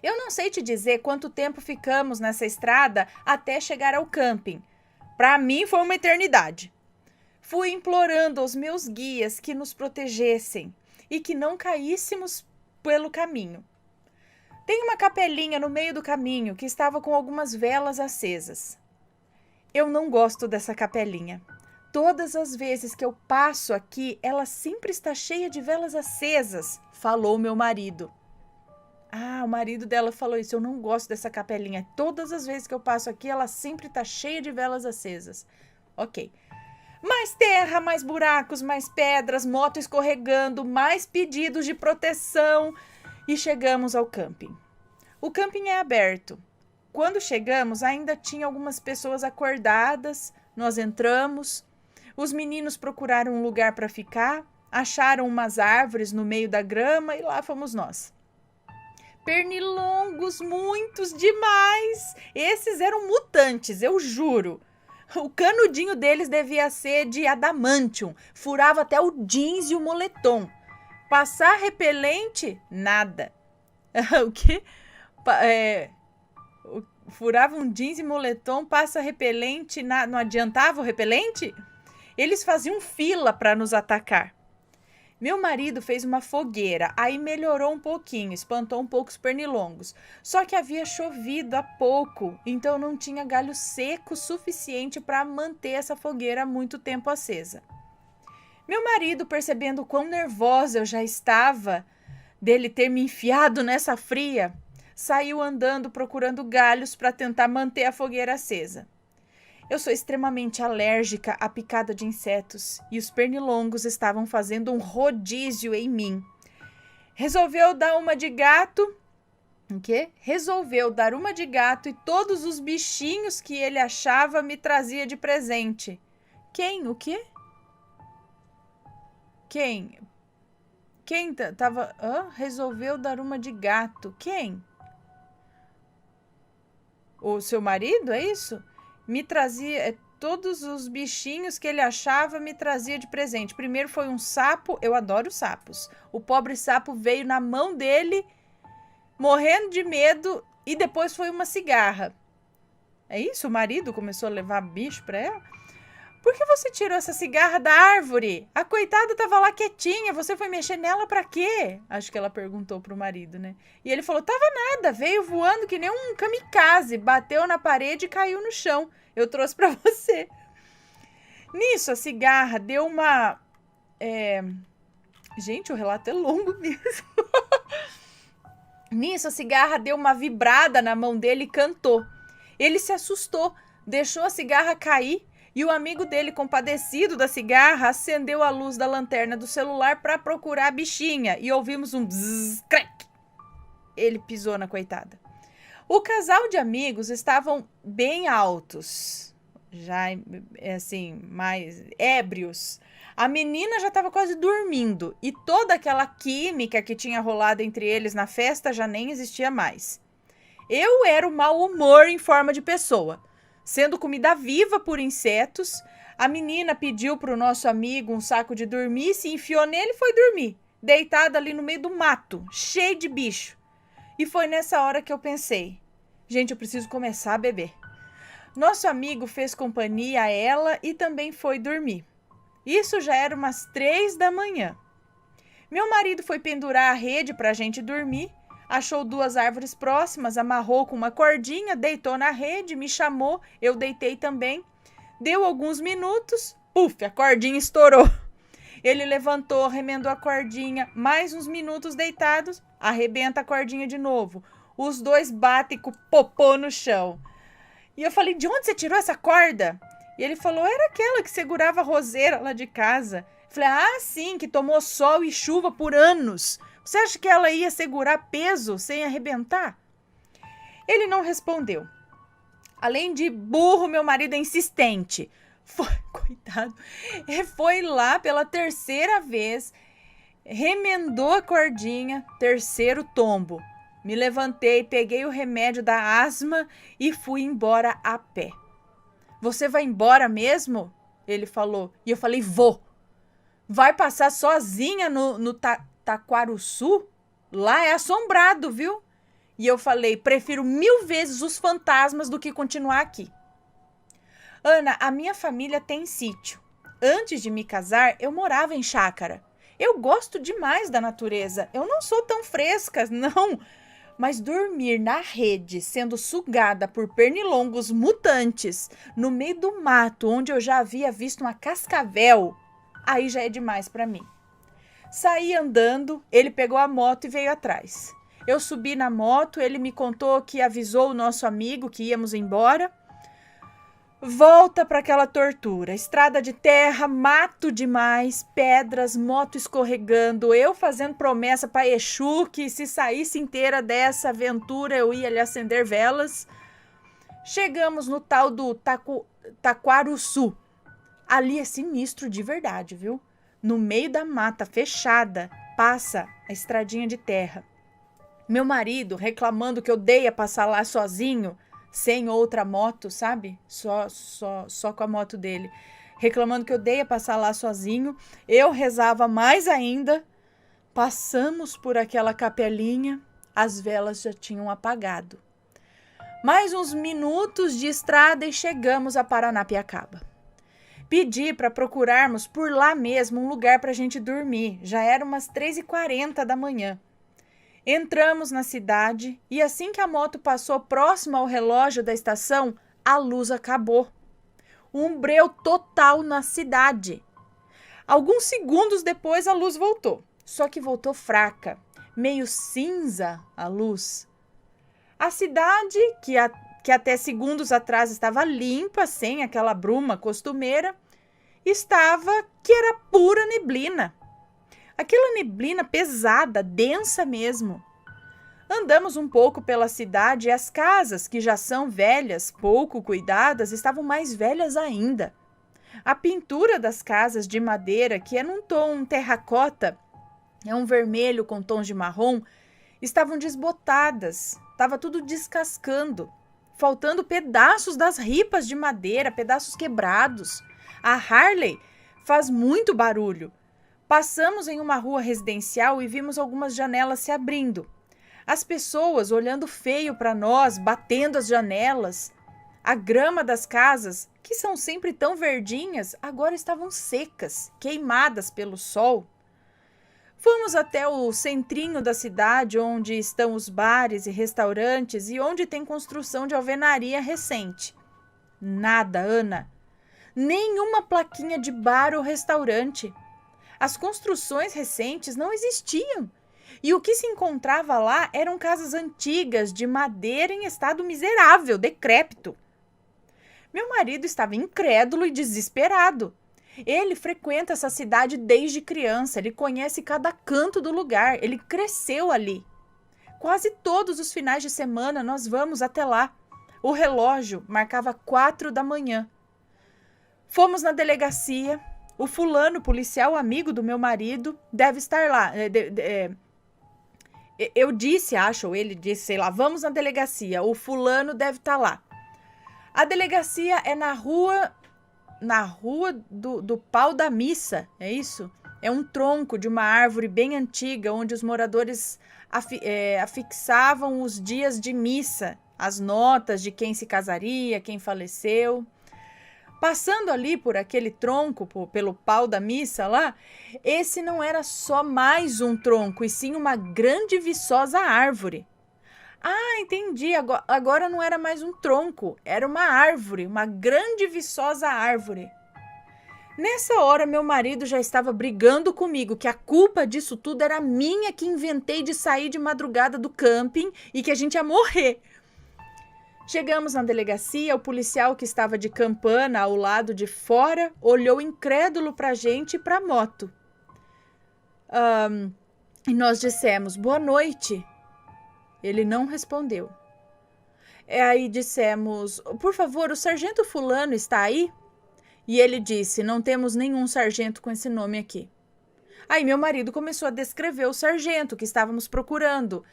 Eu não sei te dizer quanto tempo ficamos nessa estrada até chegar ao camping. Pra mim foi uma eternidade. Fui implorando aos meus guias que nos protegessem e que não caíssemos pelo caminho. Tem uma capelinha no meio do caminho que estava com algumas velas acesas. Eu não gosto dessa capelinha. Todas as vezes que eu passo aqui, ela sempre está cheia de velas acesas, falou meu marido. Ah, o marido dela falou isso. Eu não gosto dessa capelinha. Todas as vezes que eu passo aqui, ela sempre está cheia de velas acesas. Ok. Mais terra, mais buracos, mais pedras, moto escorregando, mais pedidos de proteção. E chegamos ao camping. O camping é aberto. Quando chegamos, ainda tinha algumas pessoas acordadas. Nós entramos. Os meninos procuraram um lugar para ficar, acharam umas árvores no meio da grama e lá fomos nós. Pernilongos, muitos demais. Esses eram mutantes, eu juro. O canudinho deles devia ser de adamantium. Furava até o jeans e o moletom. Passar repelente? Nada. O quê? Furava um jeans e moletom, passa repelente, não adiantava o repelente? Eles faziam fila para nos atacar. Meu marido fez uma fogueira, aí melhorou um pouquinho, espantou um pouco os pernilongos. Só que havia chovido há pouco, então não tinha galho seco suficiente para manter essa fogueira muito tempo acesa. Meu marido, percebendo quão nervosa eu já estava dele ter me enfiado nessa fria, saiu andando procurando galhos para tentar manter a fogueira acesa. Eu sou extremamente alérgica à picada de insetos e os pernilongos estavam fazendo um rodízio em mim. Resolveu dar uma de gato. O quê? Resolveu dar uma de gato e todos os bichinhos que ele achava me trazia de presente. Quem? O quê? Quem? Quem tava... Resolveu dar uma de gato. Quem? O seu marido, é isso? Me trazia... Todos os bichinhos que ele achava me trazia de presente. Primeiro foi um sapo. Eu adoro sapos. O pobre sapo veio na mão dele, morrendo de medo. E depois foi uma cigarra. É isso? O marido começou a levar bicho pra ela? Por que você tirou essa cigarra da árvore? A coitada estava lá quietinha, você foi mexer nela pra quê? Acho que ela perguntou pro marido, né? E ele falou, tava nada, veio voando que nem um kamikaze, bateu na parede e caiu no chão. Eu trouxe pra você. Nisso, a cigarra deu uma... Gente, o relato é longo mesmo. Nisso, a cigarra deu uma vibrada na mão dele e cantou. Ele se assustou, deixou a cigarra cair. E o amigo dele, compadecido da cigarra, acendeu a luz da lanterna do celular para procurar a bichinha. E ouvimos um bzzz, crack. Ele pisou na coitada. O casal de amigos estavam bem altos. Já, assim, mais ébrios. A menina já estava quase dormindo. E toda aquela química que tinha rolado entre eles na festa já nem existia mais. Eu era o mau humor em forma de pessoa. Sendo comida viva por insetos, a menina pediu para o nosso amigo um saco de dormir, se enfiou nele e foi dormir, deitada ali no meio do mato, cheio de bicho. E foi nessa hora que eu pensei, gente, eu preciso começar a beber. Nosso amigo fez companhia a ela e também foi dormir. Isso já era umas 3 da manhã. Meu marido foi pendurar a rede para a gente dormir. Achou 2 árvores próximas, amarrou com uma cordinha, deitou na rede, me chamou, eu deitei também. Deu alguns minutos, puf, a cordinha estourou. Ele levantou, remendou a cordinha, mais uns minutos deitados, arrebenta a cordinha de novo. Os dois batem com o popô no chão. E eu falei, de onde você tirou essa corda? E ele falou, era aquela que segurava a roseira lá de casa. Eu falei, ah, sim, que tomou sol e chuva por anos. Você acha que ela ia segurar peso sem arrebentar? Ele não respondeu. Além de burro, meu marido é insistente. Coitado. Foi lá pela terceira vez, remendou a cordinha, terceiro tombo. Me levantei, peguei o remédio da asma e fui embora a pé. Você vai embora mesmo? Ele falou. E eu falei, vou. Vai passar sozinha no Taquaruçu? Lá é assombrado, viu? E eu falei, prefiro 1000 vezes os fantasmas do que continuar aqui. Ana, a minha família tem sítio. Antes de me casar, eu morava em chácara. Eu gosto demais da natureza. Eu não sou tão fresca, não. Mas dormir na rede, sendo sugada por pernilongos mutantes, no meio do mato, onde eu já havia visto uma cascavel, aí já é demais para mim. Saí andando, ele pegou a moto e veio atrás. Eu subi na moto, ele me contou que avisou o nosso amigo que íamos embora. Volta para aquela tortura, estrada de terra, mato demais, pedras, moto escorregando, eu fazendo promessa para Exu que se saísse inteira dessa aventura eu ia lhe acender velas. Chegamos no tal do Taquaruçu. Ali é sinistro de verdade, viu? No meio da mata fechada passa a estradinha de terra. Meu marido reclamando que eu dei a passar lá sozinho, sem outra moto, sabe? Só com a moto dele. Reclamando que eu dei a passar lá sozinho. Eu rezava mais ainda. Passamos por aquela capelinha. As velas já tinham apagado. Mais uns minutos de estrada e chegamos a Paranapiacaba. Pedi para procurarmos por lá mesmo um lugar para a gente dormir. Já era umas 3h40 da manhã. Entramos na cidade e assim que a moto passou próximo ao relógio da estação, a luz acabou. Um breu total na cidade. Alguns segundos depois a luz voltou, só que voltou fraca, meio cinza a luz. A cidade, que até segundos atrás estava limpa, sem aquela bruma costumeira, estava que era pura neblina. Aquela neblina pesada, densa mesmo. Andamos um pouco pela cidade e as casas, que já são velhas, pouco cuidadas, estavam mais velhas ainda. A pintura das casas de madeira, que é num tom terracota, é um vermelho com tons de marrom, estavam desbotadas, estava tudo descascando, faltando pedaços das ripas de madeira, pedaços quebrados. A Harley faz muito barulho. Passamos em uma rua residencial e vimos algumas janelas se abrindo. As pessoas olhando feio para nós, batendo as janelas. A grama das casas, que são sempre tão verdinhas, agora estavam secas, queimadas pelo sol. Fomos até o centrinho da cidade, onde estão os bares e restaurantes e onde tem construção de alvenaria recente. Nada, Ana. Nenhuma plaquinha de bar ou restaurante. As construções recentes não existiam. E o que se encontrava lá eram casas antigas de madeira em estado miserável, decrépito. Meu marido estava incrédulo e desesperado. Ele frequenta essa cidade desde criança, ele conhece cada canto do lugar, ele cresceu ali. Quase todos os finais de semana nós vamos até lá. O relógio marcava 4 da manhã. Fomos na delegacia. O fulano, policial amigo do meu marido, deve estar lá. Eu disse, ele disse, sei lá, vamos na delegacia. O fulano deve estar lá. A delegacia é na rua do Pau da Missa, é isso? É um tronco de uma árvore bem antiga, onde os moradores afixavam os dias de missa, as notas de quem se casaria, quem faleceu. Passando ali por aquele tronco, pelo Pau da Missa lá, esse não era só mais um tronco, e sim uma grande viçosa árvore. Ah, entendi, agora não era mais um tronco, era uma árvore, uma grande viçosa árvore. Nessa hora, meu marido já estava brigando comigo, que a culpa disso tudo era minha, que inventei de sair de madrugada do camping e que a gente ia morrer. Chegamos na delegacia, o policial que estava de campana ao lado de fora olhou incrédulo para a gente e para a moto. E nós dissemos, boa noite. Ele não respondeu. Aí dissemos, por favor, o sargento fulano está aí? E ele disse, não temos nenhum sargento com esse nome aqui. Aí meu marido começou a descrever o sargento que estávamos procurando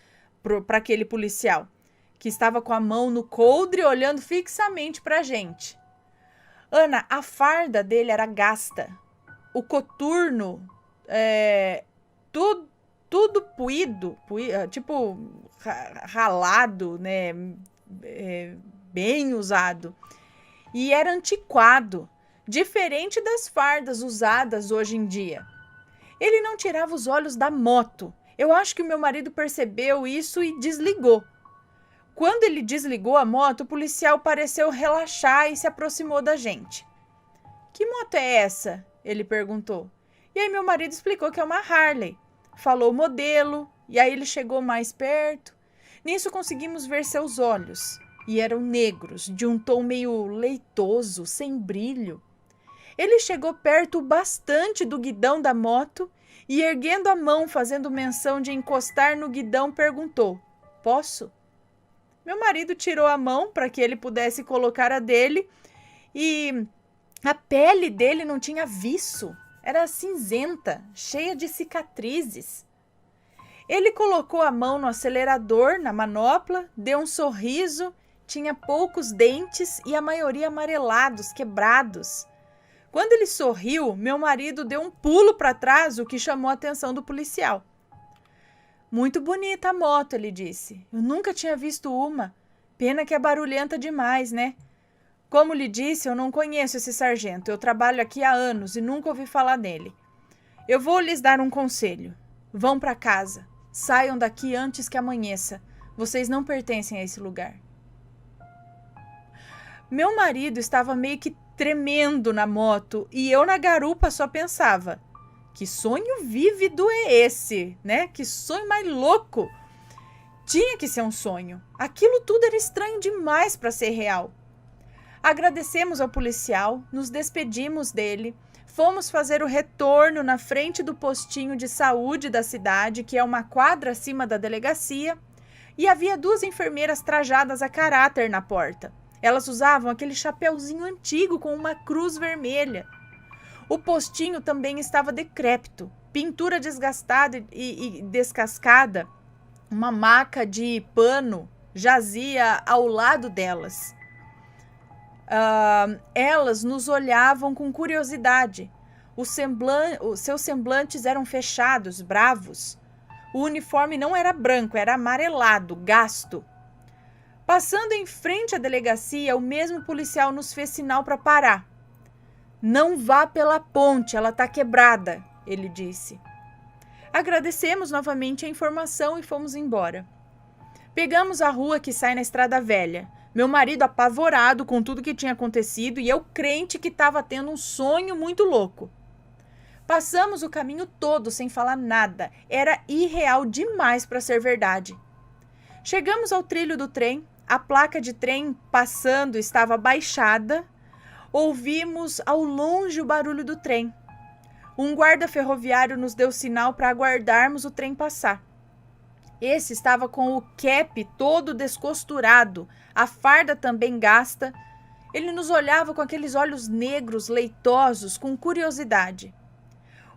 para aquele policial, que estava com a mão no coldre olhando fixamente para a gente. Ana, a farda dele era gasta. O coturno, tudo puído, tipo ralado, né? Bem usado. E era antiquado, diferente das fardas usadas hoje em dia. Ele não tirava os olhos da moto. Eu acho que o meu marido percebeu isso e desligou. Quando ele desligou a moto, o policial pareceu relaxar e se aproximou da gente. Que moto é essa? Ele perguntou. E aí meu marido explicou que é uma Harley. Falou o modelo, e aí ele chegou mais perto. Nisso conseguimos ver seus olhos. E eram negros, de um tom meio leitoso, sem brilho. Ele chegou perto bastante do guidão da moto e, erguendo a mão, fazendo menção de encostar no guidão, perguntou, posso? Meu marido tirou a mão para que ele pudesse colocar a dele e a pele dele não tinha viço, era cinzenta, cheia de cicatrizes. Ele colocou a mão no acelerador, na manopla, deu um sorriso, tinha poucos dentes e a maioria amarelados, quebrados. Quando ele sorriu, meu marido deu um pulo para trás, o que chamou a atenção do policial. Muito bonita a moto, ele disse. Eu nunca tinha visto uma. Pena que é barulhenta demais, né? Como lhe disse, eu não conheço esse sargento. Eu trabalho aqui há anos e nunca ouvi falar nele. Eu vou lhes dar um conselho. Vão para casa. Saiam daqui antes que amanheça. Vocês não pertencem a esse lugar. Meu marido estava meio que tremendo na moto e eu na garupa só pensava, que sonho vívido é esse, né? Que sonho mais louco. Tinha que ser um sonho. Aquilo tudo era estranho demais para ser real. Agradecemos ao policial, nos despedimos dele, fomos fazer o retorno na frente do postinho de saúde da cidade, que é uma quadra acima da delegacia, e havia 2 enfermeiras trajadas a caráter na porta. Elas usavam aquele chapeuzinho antigo com uma cruz vermelha. O postinho também estava decrépito, pintura desgastada e descascada. Uma maca de pano jazia ao lado delas. Elas nos olhavam com curiosidade. Os seus semblantes eram fechados, bravos. O uniforme não era branco, era amarelado, gasto. Passando em frente à delegacia, o mesmo policial nos fez sinal para parar. Não vá pela ponte, ela está quebrada, ele disse. Agradecemos novamente a informação e fomos embora. Pegamos a rua que sai na Estrada Velha. Meu marido apavorado com tudo que tinha acontecido e eu crente que estava tendo um sonho muito louco. Passamos o caminho todo sem falar nada. Era irreal demais para ser verdade. Chegamos ao trilho do trem. A placa de trem passando estava baixada. Ouvimos ao longe o barulho do trem. Um guarda ferroviário nos deu sinal para aguardarmos o trem passar. Esse estava com o cap todo descosturado, a farda também gasta. Ele nos olhava com aqueles olhos negros, leitosos, com curiosidade.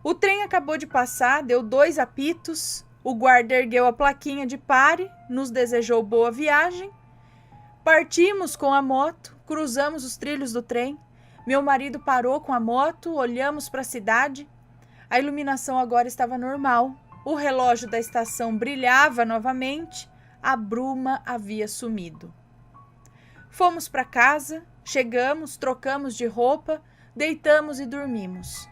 O trem acabou de passar, deu 2 apitos. O guarda ergueu a plaquinha de pare, nos desejou boa viagem. Partimos com a moto, cruzamos os trilhos do trem. Meu marido parou com a moto, olhamos para a cidade. A iluminação agora estava normal. O relógio da estação brilhava novamente. A bruma havia sumido. Fomos para casa, chegamos, trocamos de roupa, deitamos e dormimos.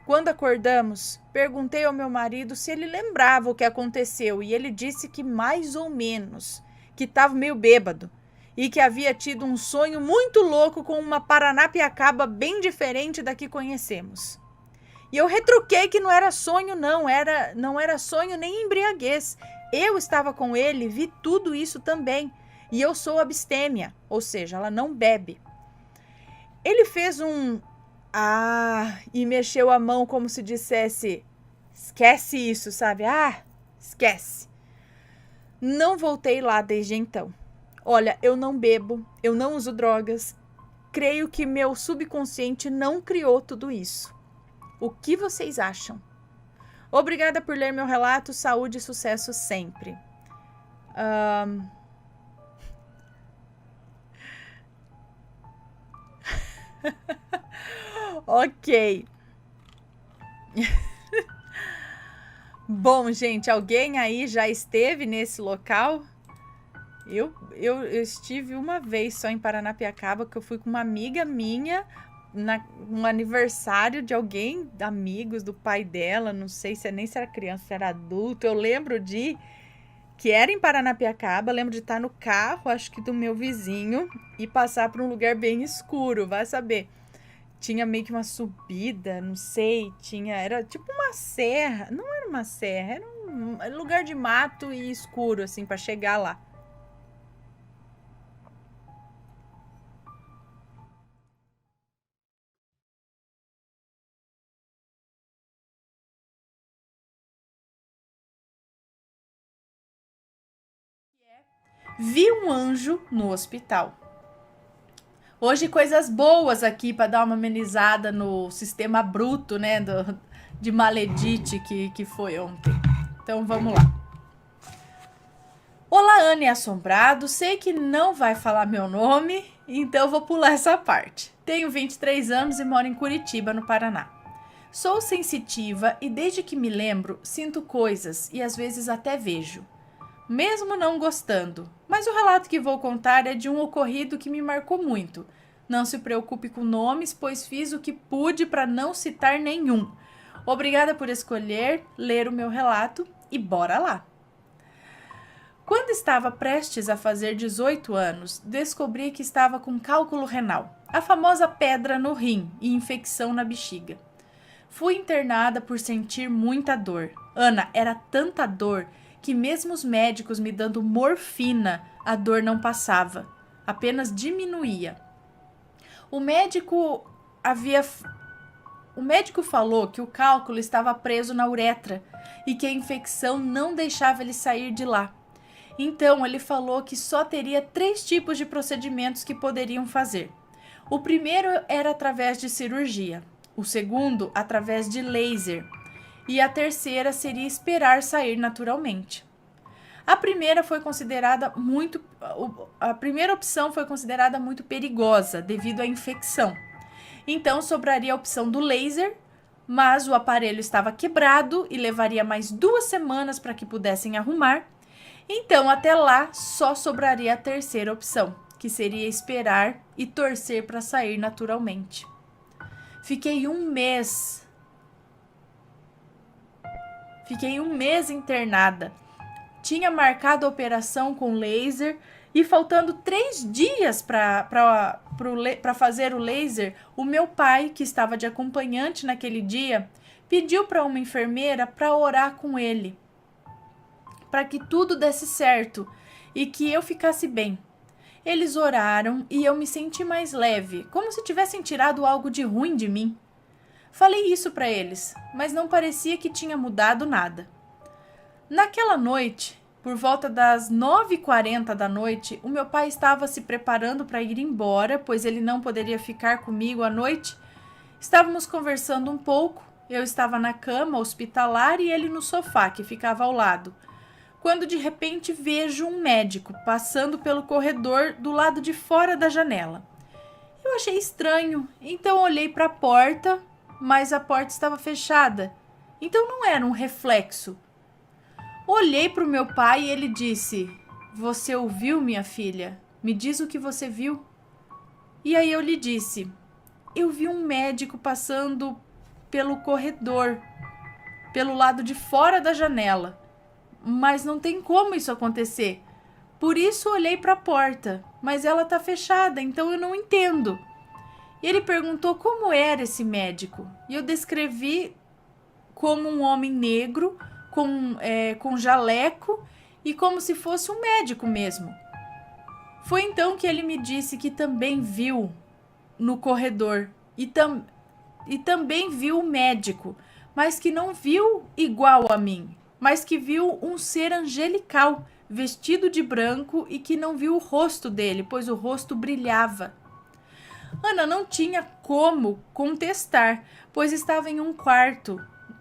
Quando acordamos, perguntei ao meu marido se ele lembrava o que aconteceu e ele disse que mais ou menos, que estava meio bêbado e que havia tido um sonho muito louco com uma Paranapiacaba bem diferente da que conhecemos. E eu retruquei que não era sonho, não era sonho nem embriaguez. Eu estava com ele, vi tudo isso também. E eu sou abstêmia, ou seja, ela não bebe. Ele fez e mexeu a mão como se dissesse, esquece isso, sabe? Esquece. Não voltei lá desde então. Olha, eu não bebo, eu não uso drogas. Creio que meu subconsciente não criou tudo isso. O que vocês acham? Obrigada por ler meu relato. Saúde e sucesso sempre. Ok. Bom, gente, alguém aí já esteve nesse local? Eu estive uma vez só em Paranapiacaba, que eu fui com uma amiga minha um aniversário de alguém, amigos do pai dela, não sei se era criança, se era adulto. Eu lembro que era em Paranapiacaba, lembro de estar no carro, acho que do meu vizinho, e passar por um lugar bem escuro, vai saber. Tinha meio que uma subida, não sei, era tipo uma serra, não era uma serra, era um lugar de mato e escuro, assim, para chegar lá. Vi um anjo no hospital. Hoje coisas boas aqui para dar uma amenizada no sistema bruto, né, de maledite que foi ontem. Então vamos lá. Olá, Anne assombrado. Sei que não vai falar meu nome, então vou pular essa parte. Tenho 23 anos e moro em Curitiba, no Paraná. Sou sensitiva e desde que me lembro sinto coisas e às vezes até vejo. Mesmo não gostando, mas o relato que vou contar é de um ocorrido que me marcou muito. Não se preocupe com nomes, pois fiz o que pude para não citar nenhum. Obrigada por escolher ler o meu relato e bora lá! Quando estava prestes a fazer 18 anos, descobri que estava com cálculo renal, a famosa pedra no rim e infecção na bexiga. Fui internada por sentir muita dor. Ana, era tanta dor que mesmo os médicos me dando morfina, a dor não passava, apenas diminuía. O médico falou que o cálculo estava preso na uretra e que a infecção não deixava ele sair de lá. Então, ele falou que só teria 3 tipos de procedimentos que poderiam fazer. O primeiro era através de cirurgia, o segundo através de laser e a terceira seria esperar sair naturalmente. A primeira opção foi considerada muito perigosa devido à infecção. Então, sobraria a opção do laser, mas o aparelho estava quebrado e levaria mais 2 semanas para que pudessem arrumar. Então, até lá, só sobraria a terceira opção, que seria esperar e torcer para sair naturalmente. Fiquei um mês internada. Tinha marcado a operação com laser e faltando 3 dias para fazer o laser, o meu pai, que estava de acompanhante naquele dia, pediu para uma enfermeira para orar com ele, para que tudo desse certo e que eu ficasse bem. Eles oraram e eu me senti mais leve, como se tivessem tirado algo de ruim de mim. Falei isso para eles, mas não parecia que tinha mudado nada. Naquela noite, por volta das 9h40 da noite, o meu pai estava se preparando para ir embora, pois ele não poderia ficar comigo à noite. Estávamos conversando um pouco, eu estava na cama hospitalar e ele no sofá, que ficava ao lado, quando de repente vejo um médico passando pelo corredor do lado de fora da janela. Eu achei estranho, então olhei para a porta, mas a porta estava fechada, então não era um reflexo. Olhei para o meu pai e ele disse: "Você ouviu, minha filha? Me diz o que você viu." E aí eu lhe disse: "Eu vi um médico passando pelo corredor, pelo lado de fora da janela. Mas não tem como isso acontecer. Por isso olhei para a porta, mas ela tá fechada, então eu não entendo. E ele perguntou como era esse médico. E eu descrevi como um homem negro, com jaleco e como se fosse um médico mesmo. Foi então que ele me disse que também viu no corredor e também viu o médico, mas que não viu igual a mim, mas que viu um ser angelical, vestido de branco e que não viu o rosto dele, pois o rosto brilhava. Ana não tinha como contestar, pois estava em um quarto,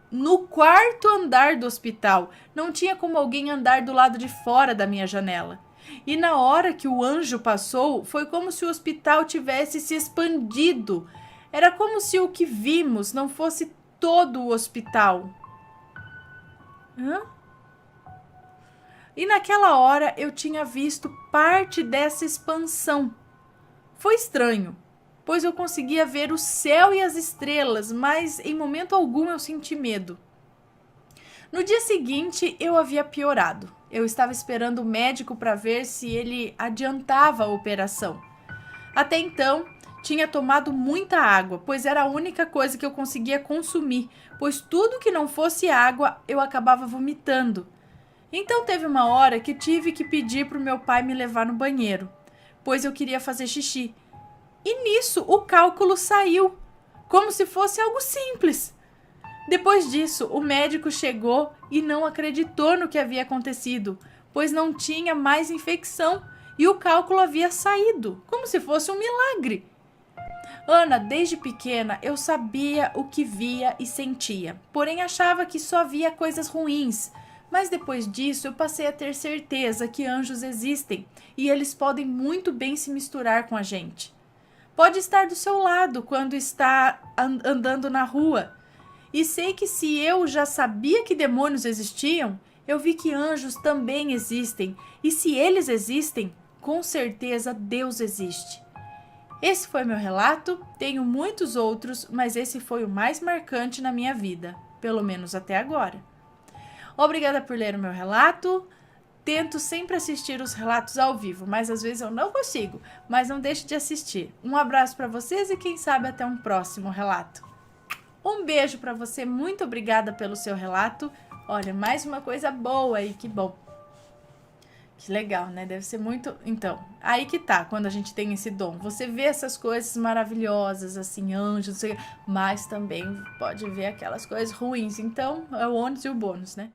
no quarto andar do hospital. Não tinha como alguém andar do lado de fora da minha janela. E na hora que o anjo passou, foi como se o hospital tivesse se expandido. Era como se o que vimos não fosse todo o hospital. Hã? E naquela hora eu tinha visto parte dessa expansão. Foi estranho, pois eu conseguia ver o céu e as estrelas, mas em momento algum eu senti medo. No dia seguinte, eu havia piorado. Eu estava esperando o médico para ver se ele adiantava a operação. Até então, tinha tomado muita água, pois era a única coisa que eu conseguia consumir, pois tudo que não fosse água eu acabava vomitando. Então teve uma hora que tive que pedir para o meu pai me levar no banheiro, pois eu queria fazer xixi. E nisso o cálculo saiu, como se fosse algo simples. Depois disso, o médico chegou e não acreditou no que havia acontecido, pois não tinha mais infecção e o cálculo havia saído, como se fosse um milagre. Ana, desde pequena, eu sabia o que via e sentia, porém achava que só via coisas ruins. Mas depois disso, eu passei a ter certeza que anjos existem e eles podem muito bem se misturar com a gente. Pode estar do seu lado quando está andando na rua. E sei que se eu já sabia que demônios existiam, eu vi que anjos também existem. E se eles existem, com certeza Deus existe. Esse foi meu relato, tenho muitos outros, mas esse foi o mais marcante na minha vida, pelo menos até agora. Obrigada por ler o meu relato. Tento sempre assistir os relatos ao vivo, mas às vezes eu não consigo. Mas não deixe de assistir. Um abraço para vocês e quem sabe até um próximo relato. Um beijo para você, muito obrigada pelo seu relato. Olha, mais uma coisa boa aí, que bom. Que legal, né? Deve ser muito... Então, aí que tá, quando a gente tem esse dom. Você vê essas coisas maravilhosas, assim, anjos, não sei, mas também pode ver aquelas coisas ruins. Então, é o ônus e o bônus, né?